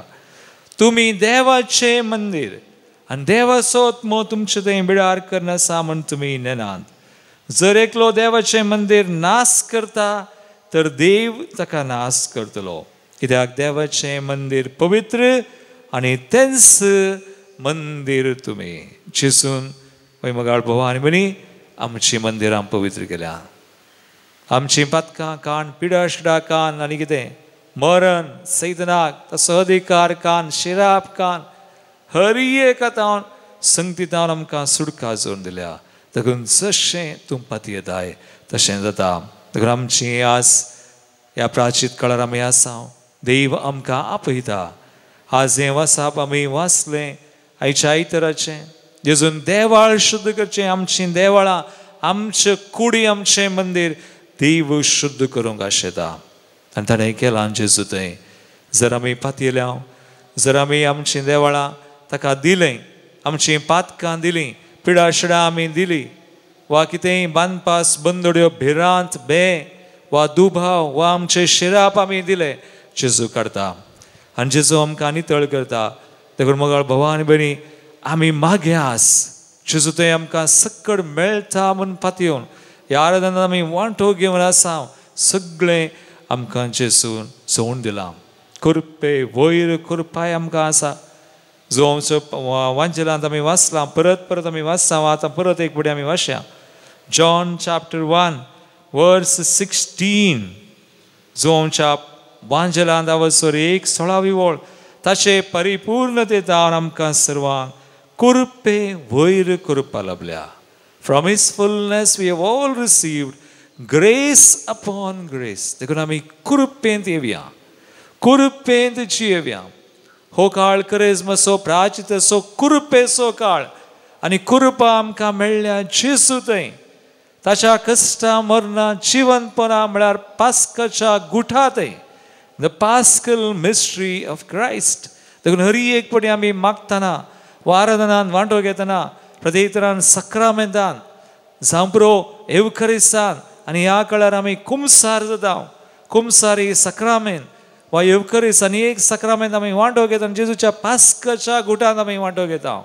तुमी देवाचें मंदीर आनी देवाचो आत्मो तुमचें थंय बिडार करनासा म्हण तुमी नेनात जर एकलो देवाचें मंदीर नाश करता तर देव ताका नाश करतलो कित्याक देवाचें मंदीर पवित्र आनी तेंच मंदीर तुमी जेजून मोगाळ भवानी भयणी आमची मंदिरां पवित्र केल्या आमची पातकां कान पिडा शिडा कान आनी कितें मरण सैतनाक तसो अधिकार कान शिराप कान हर एक आतां संगतीतान आमकां सुडका जोडून दिल्या देखून जशें तूं पातयेत येताय तशें जाता देखून आमची आस ह्या प्राचीत काळार आमी आसा देव आमकां आपयता आज हें वाचप आमी वाचलें आयच्या आयताराचें जेजून देवाळ शुद्ध करचें आमचीं देवाळां आमचें कुडी आमचें मंदीर देव शुद्ध करूंक आशेता आनी ताणें केलां जेजू थंय जर आमी पातयेल्या जर आमी आमचीं देवाळां ताका दिलें आमचीं पातकां दिलीं पिडा शिडा आमी दिली वा कितेंय बांदपास बंदोड्यो भिरांत बे वा दुबाव वा आमचे शिराप आमी दिले जेजू काडता आनी जेजू आमकां नितळ करता देखून मोगाळ भवानी भयणी आमी माग्यास जेजू थंय आमकां सकड मेळटा म्हूण पातयेवन ह्या आराधनांत आमी वांटो घेवन आसा सगळें आमकां जेजून जोडून दिलां कृपे वयर कृपाय आमकां आसा जो आमचो वांचलांत आमी वाचलां परत आमी वाचता आतां परत एक फुडें आमी वाचया John chapter 1:16 जो आमच्या वांचलांत आवसर 1:16 वोळ ताचे परिपूर्णतेंत आमकां सर्वांक कृपे वयर कृपा लाभल्या From his fullness we have all received grace upon grace देखून आमी कृपेंत येवया कृपेंत जियेवया हो काळ करेजमाचो प्राचिताचो कृपेचो काळ आनी कृपा आमकां मेळ्ळ्या जेजू थंय ताच्या कश्टा मरणा जिवंतपणा म्हळ्यार पास्काच्या गुठा थंय the pascal mystery of Christ देखून हर एक फावटी आमी मागतना आराधनांत वांटो घेतना प्रत्येक तरान सक्रामेंतान जावं पुरो एवखरिस्तान आनी ह्या काळार आमी कुमसार जाता कुमसार ही सक्रामेंत वा एवखरिस्त आनी एक सक्रामेंत आमी वांटो घेता जेजूच्या पास्काच्या गुटांत आमी वांटो घेता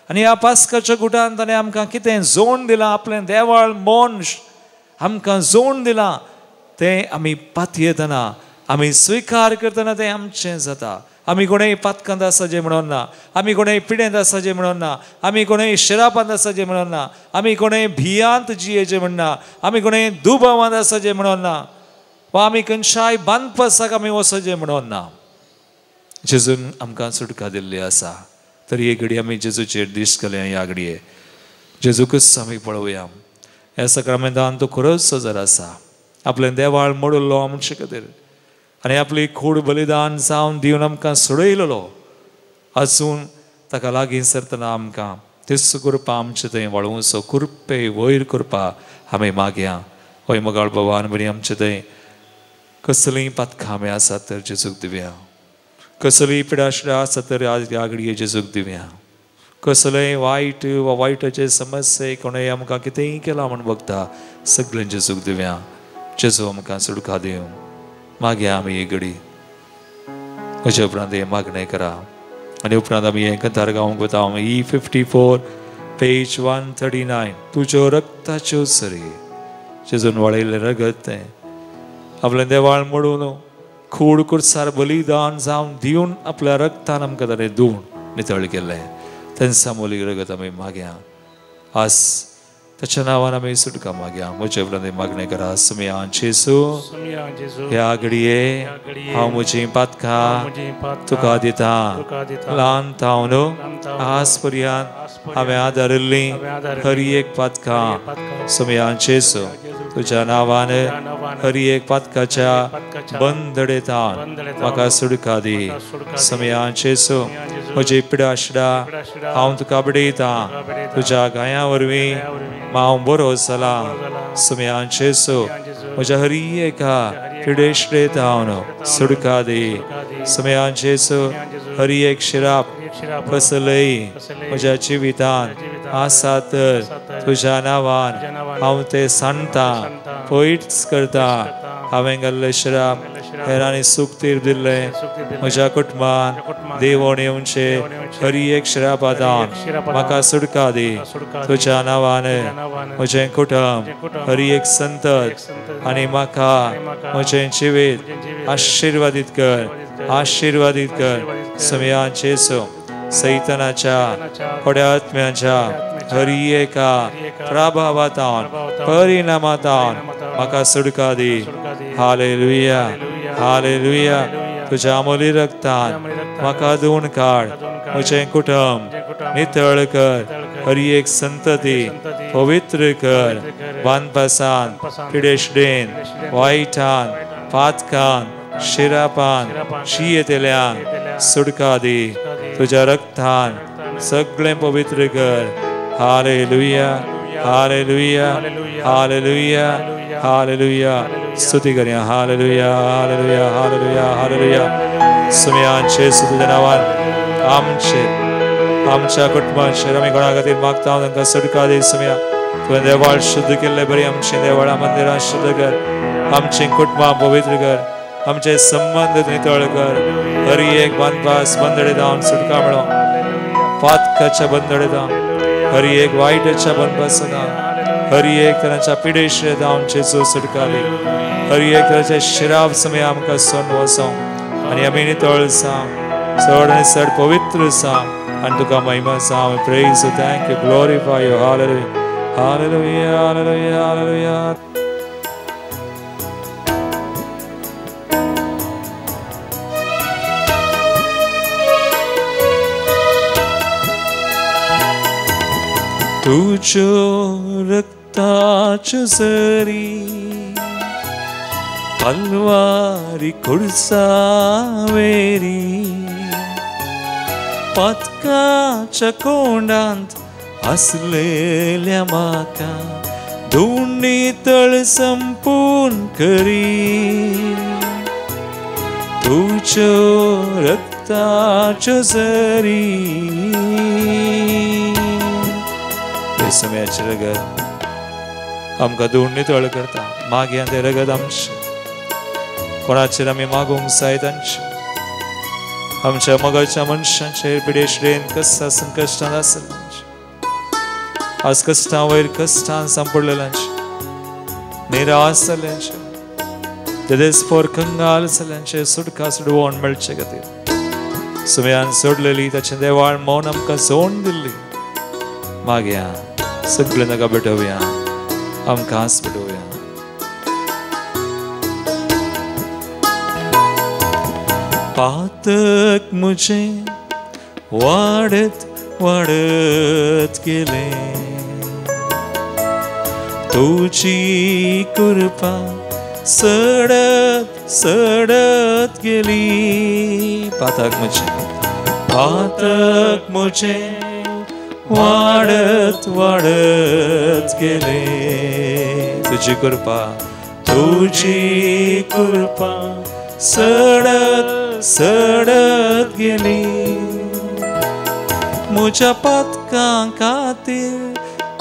आनी ह्या पास्काच्या गुटांत ताणें आमकां कितें जोड दिलां आपलें देवाळ मोंड आमकां जोड दिलां तें आमी पातयेतना आमी स्विकार करतना तें आमचें जाता आमी कोणेय पातकांत आसा जें म्हणून ना आमी कोणेय पिडेंत आसा जें म्हणून ना आमी कोणेय शिरापांत आसा जें म्हणून ना आमी कोणेय भियांत जियेचें म्हणना आमी कोणेय दुबावांत आसा जें म्हणून ना वा आमी खंयच्याय बांदपासाक आमी वचो जें म्हणून ना जेजून आमकां सुटका दिल्ली आसा तरी एक घडी आमी जेजूचेर दीस केले ह्या घडये जेजूकच आमी पळोवया ह्या सक्रामेंतान तो खरोच सजर आसा आपलें देवाळ मोडलो आमचे खातीर आनी आपली खूड बलिदान जावन दिवन आमकां सोडयलेलो आजून ताका लागीं सरतना आमकां तेच कृपा आमचे थंय वळोवचो कृपे वयर कृपा आमी मागया हय मोगाळ भवानी भयणी आमचे थंय कसलीं पातकां आमी आसात तर जेजूक दिवया कसलीं पिडाशिडां आसा तर ह्या घडये जेजूक दिवया कसलेंय वायट वा वायटाचे समस्ये कोणेय आमकां कितेंय केलां म्हूण बघता सगळें जेजूक दिवया जेजू आमकां सुटका दिवं मागया आम्ही ही घडी. अशा उपरांत हे मागणे करा आणि उपरांत आम्ही हे कथार गावंक वता. E54 page 139. तुज्यो रक्ताच्यो सरी शिजून वाळयल्लें रगत तें आपलें देवाळ मोडून खूड कुर्सार बलिदान जावन दिवन आपल्या रक्तान आमकां ताणें धुवन नितळ केल्लें तें सामोलीक रगत आमी मागया. आज ताच्या नांवान आमी सुटका मागया. म्हजे उपरांत मागणें करा. सुमया जेजू ह्या घडये हांव म्हजीं पातकां तुका दिता. ल्हान तावन आज पर्यंत हांवें आदारिल्लीं हरी एक पातकां सुमया जेजू तुज्या नांवान हरी एक पातकाच्या बंदडेतान म्हाका सुटका दी. सुमया जेजू म्हजी पिडाशिडा हांव तुका बडयता. तुज्या गाया वरवीं हांव बरो जाला. सुमया जेजू म्हज्या हरी एका पिडेशिडेतान सुटका दी. सुमया जेजू हरी एक शिराप कसलय म्हज्या जिवितांत आसा तर तुज्या नांवान हांव तें सांडटा पयस करता. हांवें घाल्ले शिराप हेरांनी सुखतीर दिल्ले म्हज्या कुटुंबान देवण येवचे हरी एक शिरापातान म्हाका सुटका दी. तुज्या नांवान म्हजें कुटुंब हरी एक संतत आनी म्हाका म्हजें जिवीत आशिर्वादीत कर आशिर्वादीत कर. सुमया जेजू सैतानाच्या खोड्या आत्म्याच्या हरी एका प्रभावातान परिणामातान म्हाका सुटका दी. Hallelujah hallelujah. तुज्या अमोली रक्तान म्हाका धुवन काड. म्हजें कुटुंब नितळ कर. हरी एक संतती पवित्र कर. बांदपासान पिडेशिडेन वायटान पातकान शिरापान शियेतेल्यान सुटका दी. तुज्या रक्तान सगळें पवित्र कर. हालेलुया हालेलुया हालेलुया हालेलुया. स्तुती करया. हालेलुया हालेलुया हालेलुया हालेलुया. सुमया जेजू तुज्या नांवान आमच्या कुटुंबाचेर आमी कोणा खातीर मागता हांव तांकां सुटका दी. सुमया तुवें देवाळ शुद्ध केल्लें बरी आमचीं देवळां मंदिरां शुद्ध कर. आमचीं कुटुंबां पवित्र कर. आमचे संबंध नितळ कर. हरी एक बांदपास बंदडे जावन सुटका मेळो. पातकाच्या बंदडे जावन हरी एक वायटाच्या बंदपासां हरी एक तरांच्या पिडेशिरे जावन जेजू सुटका दी. हरी एक तरांचे शिराप सुमया आमकां सोन वसों आनी आमी नितळ जावं चड आनी चड पवित्र जावं आनी तुका महिमा जावं. Praise you thank you glorify you. हालेलुया हालेलुया हालेलुया हालेलुया. तुज्यो रक्ताच्यो सरी तलवारी खुर्सावेरी पातकाच्या कोंडांत आसलेल्या म्हाका धुवन नितळ संपून करी. तुज्यो रक्ताच्यो सरी समयाचे रगत आमकां धुवन नितळ करता. मागया तें रगत आमचें कोणाचेर आमी मागूंक जाय तांचें आमच्या मोगाच्या मनशांचेर पिडेशिडेन कस्तां संकश्टांत आसलेल्यांचें आज कश्टां वयर कश्टांत सांपडलेल्यांचें निराश जाल्ल्यांचें देदेस्पोर कंगाल जाल्ल्यांचें सुटका सुडवण मेळचे खातीर सुमयान सोडलेली ताचें देवाळ मौन आमकां जोड दिल्ली. मागया सगळें नाका भेटोवया आमकां आस भेटोवया. पातक म्हजें वाडत वाडत गेलें तुजी कृपा सडत सडत गेली. पातक म्हजें वाडत वाडत गेले तुजी कृपा सडत सडत गेली. म्हज्या पातकां खातीर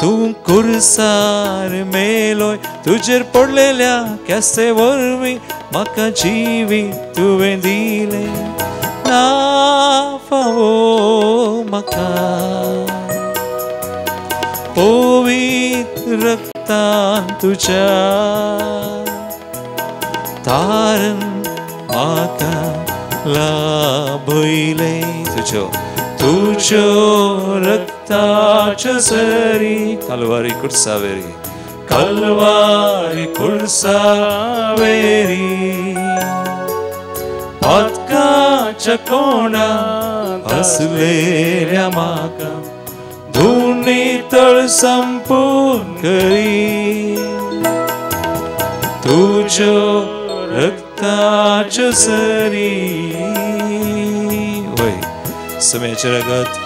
तूं कुर्सार मेलोय तुजेर पडलेल्या केसे वरवीं म्हाका जिवीत तुवें दिलें ना फावो म्हाका पवित्र रक्तान तुज्या तारण म्हाका लाभयलें तुज्यो रक्ताच्यो सरी कल्वारी कुर्सावेरी पातकाच्या कोणाक असलेल्या म्हाका धुवन नितळ संपूर्ण करी तुज्यो रक्ताच्यो सरी वय समयाचें रगत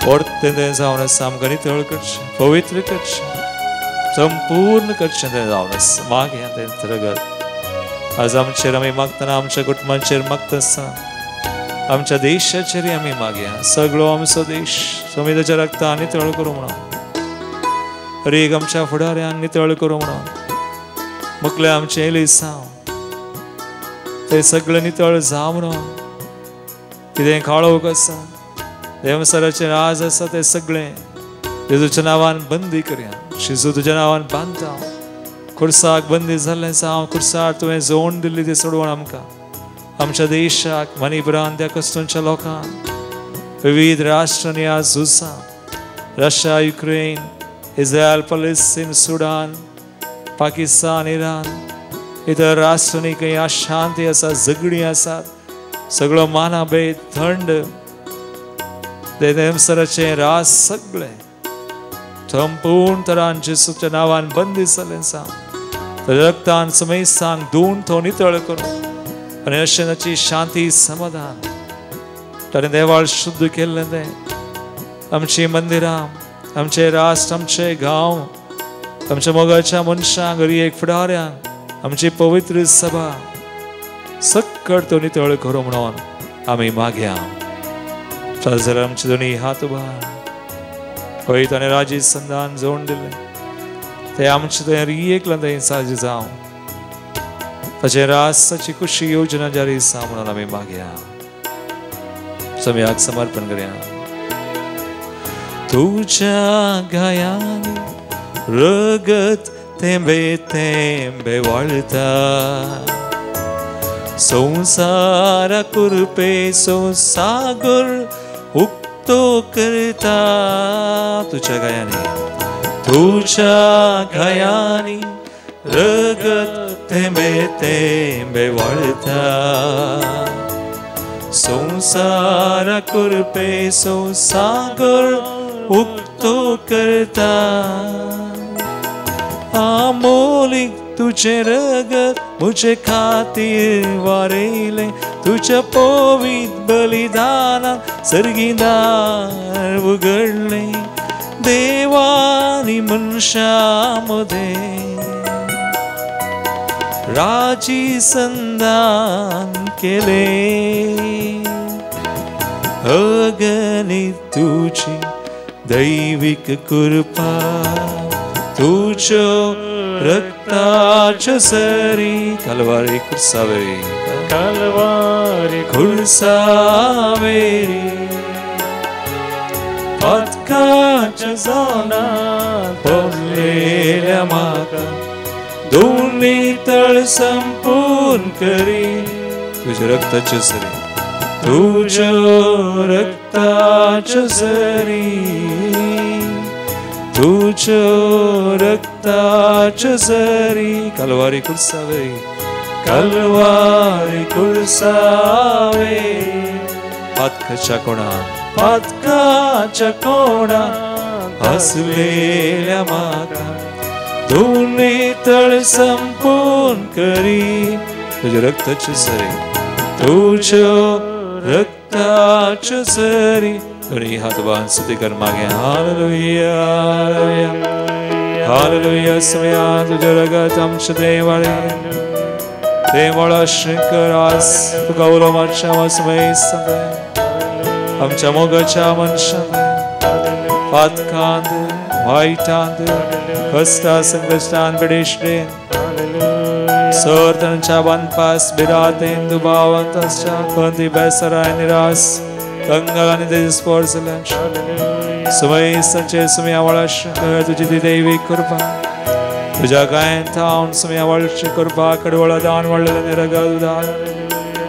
परतें तें जावन आसा आमकां नितळ करचें पवित्र करचें संपूर्ण करचें तें जावन आसा मागया तें रगत आज आमचेर आमी मागतना आमच्या कुटुंबाचेर मागता आसतना आमच्या देशाचेर आमी मागया सगळो आमचो देश तुमी तेच्या रक्तान नितळ करूं म्हणून हर एक आमच्या फुडाऱ्यांक नितळ करूं म्हणून मुखलें आमचें एलिसांव तें सगळें नितळ जावं म्हणून कितें काळोख आसा देवसराचें राज आसा तें सगळें जेजूच्या नांवान बंदी करया शिजू तुज्या नांवान बांदता खुर्साक बंदी जाल्लें आसा हांव खुर्सार तुवें जोड दिल्ली ती सोडवण आमकां आमच्या देशाक मणिपुरांत त्या कस्तूंच्या लोकांक विविध राष्ट्रांनी आज झुजां Russia Ukraine Israel Palestine Sudan Pakistan Iran इतर राष्ट्रांनी काही अशांती आसा झगडीं आसात सगळो मानाभेद थंड देवसराचें राज सगळें संपूर्ण तरान जेसूच्या नांवान बंदी जाल्लें आसा रक्तान समेस्तांक धुवन तो नितळ करूं आनी अशें ताची शांती समाधान ताणें देवाळ शुद्ध केल्लें तें आमची मंदिरां आमचे राष्ट्र आमचे गांव आमच्या मोगाच्या मनशांक हर एक फुडाऱ्यांक आमची पवित्र सभा सक्कट तो नितळ करूं म्हणून आमी मागया जाल्यार आमचे दोनी हात उबार पळय ताणें राजी संदान जोडून दिलें तें आमचें थंय एकला थंय साजी जावं ताचे रासाची खुशी योजना जारी जावं म्हणून आमी मागया समयाक समर्पण करया तुज्या गायांनी रगत थेंबे थेंबे वळता संसार कुरपेचो सागर उक्तो करता तुज्या गायांनी रगत थेंबे थेंबे वळता संसार कुरपेचो सागर उक्तो करता आमोलीक तुझे रगत मुझे खातीर वारयलें तुझ्या पवित्र बलिदानाक सर्गीदार उगडलें देवानी मनशा मदें राजी संदान केलें अगणित तुझी दैविक कृपा तुझ्यो रक्ताच्यो सरी कल्वारी खुर्सावेरी पातकाच्या जोनांत पडलेल्या म्हाका धुवन नितळ संपूर्ण करी तुज्या रक्ताच्यो सरी तुज्यो रक्ताच्यो सरी तुज्यो रक्ताच्यो सरी कल्वारी खुर्सावेरी पातकाच्या कोणाक असलेल्या म्हाका धुवन नितळ संपूर्ण करी तुज्या रक्ताच्यो सरी तुज्यो रक्ताच्यो सरी दोन्ही हात बांद स्तुती कर मागे हालेलुया हालेलुया समया तुझे रगत आमच्या देवाळा श्रीकर आज तुका उलो मारच्या समय आमच्या मोगाच्या मनशांत पातकांत वायटांत कष्टा संकश्टांत बेडेशडेन Sortan chaban pas biratin dubawan tascha konti besara niras gangani this porcelain Sumai sanche sumya walash tuji devi kurba Tuja gain town sumya walash kurba kadwala dan wala niragadan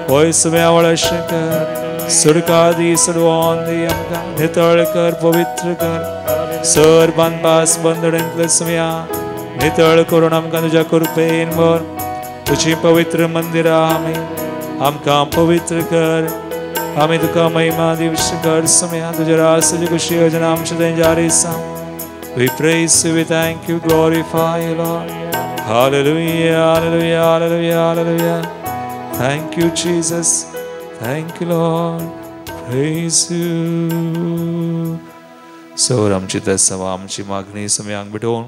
Oi sumya walash Surkadi surwandi amga nitalkar pavitrakar Sorban pas bandadan klasmya नितळ करून आमकां तुज्या कृपेन भर तुजी पवित्र मंदिरां आमकां पवित्र कर आमी तुका महिमा दिवची कर समया तुज्या रासाची खुशी योजना आमच्या थंय जारी आसा We praise you, we thank you, glorify you, Lord. Hallelujah, hallelujah, hallelujah, hallelujah. Thank you, Jesus. Thank you, Lord. Praise you. So, आमची दसवा आमची मागणी समयांक भेटोवन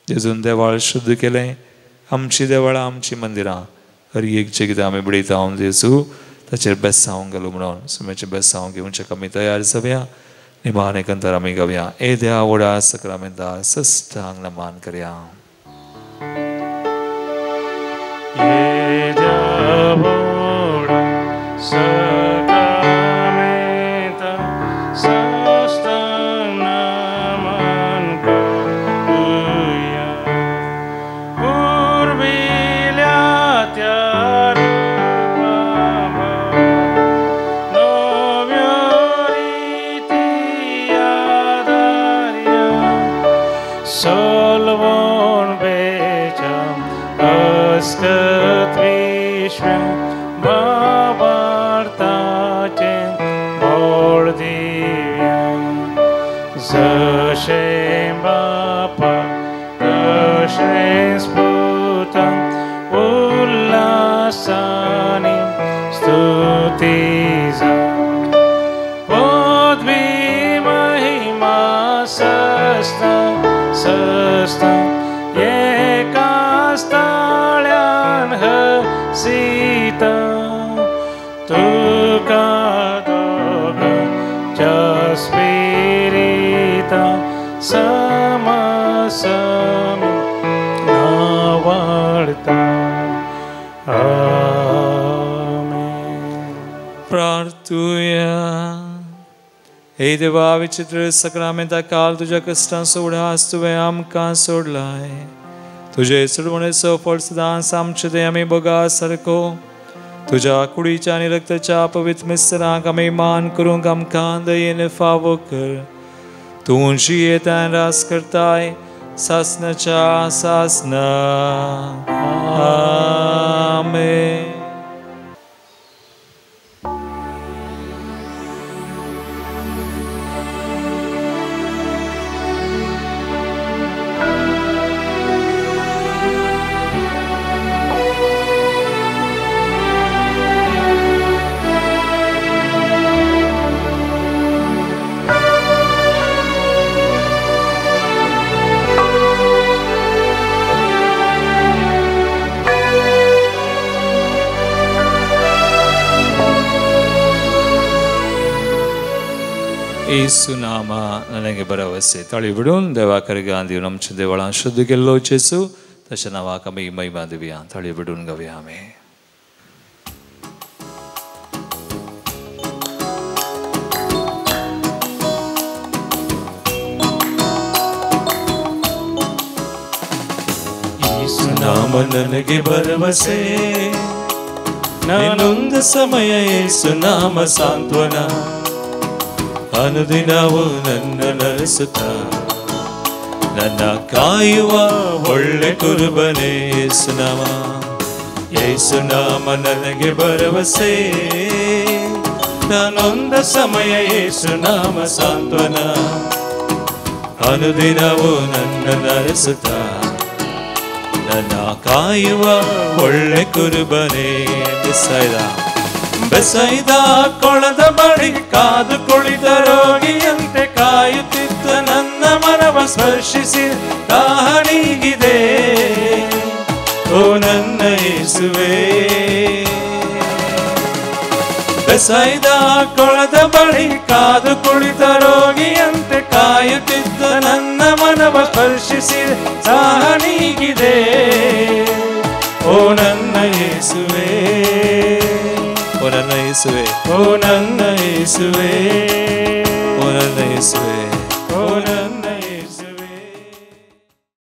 जेजून देवाळ शुद्ध केलें आमची देवळां आमची मंदिरां हर एक जे कितें आमी बडयता हांव जेजू ताचेर बेसांव घालूं म्हणून सुम्याचें बेसांव घेवचें आमी तयार जावया निमान एकंतर आमी गावया ए देवा व्हडा सक्रामेंतार सश्टांग नमान करया हे देवा विचित्र सक्रामेंता काल तुझ्या कष्टां सोडास तुवें आमकां सोडलाय तुजे सोडवणेचो फळ सदांच आमचे ते आमी बगा सारको तुज्या कुडीच्या आनी रक्ताच्या पवित्र मिस्रांक आमी मान करूंक आमकां दयेन फावो कर तूं जियेतान रास करताय सासनाच्या सासना आमेन ಯೇಸು ನಾಮ ನನಗೆ ಭರವಸೆ ತಳಿ ಬಿಡೋನ್ ದೇವಾ ಕರಿಗಾಂದಿವು ನಮ್ಚ ದೇವಳ ಶುದ್ಧ ಗೆಲ್ಲೋ ಚೇಸು ತಶನವಾ ಕಮಿ ಮಹಿಮಾ ದಿವ್ಯಾ ತಳಿ ಬಿಡೋನ್ ಗವ್ಯಾಮೆ ಯೇಸು ನಾಮ ನನಗೆ ಭರವಸೆ ನಾನೊಂದು ಸಮಯ ಯೇಸು ನಾಮ ಸಾಂತ್ವನ ಅನುದಿನವೂ ನನ್ನ ನಡೆಸುತ್ತ ನನ್ನ ಕಾಯುವ ಒಳ್ಳೆ ಕುರುಬನೇ ಯೇಸುನಾಮ ಯೇಸುನಾಮ ನನಗೆ ಭರವಸೆ ನಾನೊಂದ ಸಮಯ ಯೇಸುನಾಮ ಸಾಂತ್ವನ ಅನುದಿನವೂ ನನ್ನ ನಡೆಸುತ್ತ ನನ್ನ ಕಾಯುವ ಒಳ್ಳೆ ಕುರುಬನೇ ಬೆಸೈದ ಕೊಳದ ಬಳಿ ಕಾದು ಕುಳಿತ ರೋಗಿಯಂತೆ ಕಾಯುತ್ತಿದ್ದ ನನ್ನ ಮನವ ಸ್ಪರ್ಶಿಸಿ ದಾಹಣಿಗಿದೆ ಓ ನನ್ನ ಯೇಸುವೇ ಬೆಸೈದ ಕೊಳದ ಬಳಿ ಕಾದು ಕುಳಿತ ರೋಗಿಯಂತೆ ಕಾಯುತ್ತಿದ್ದ ನನ್ನ ಮನವ ಸ್ಪರ್ಶಿಸಿ ದಾಹಣಿಗಿದೆ ಓ ನನ್ನ യേശുവേ ഓ നന്ന യേശുവേ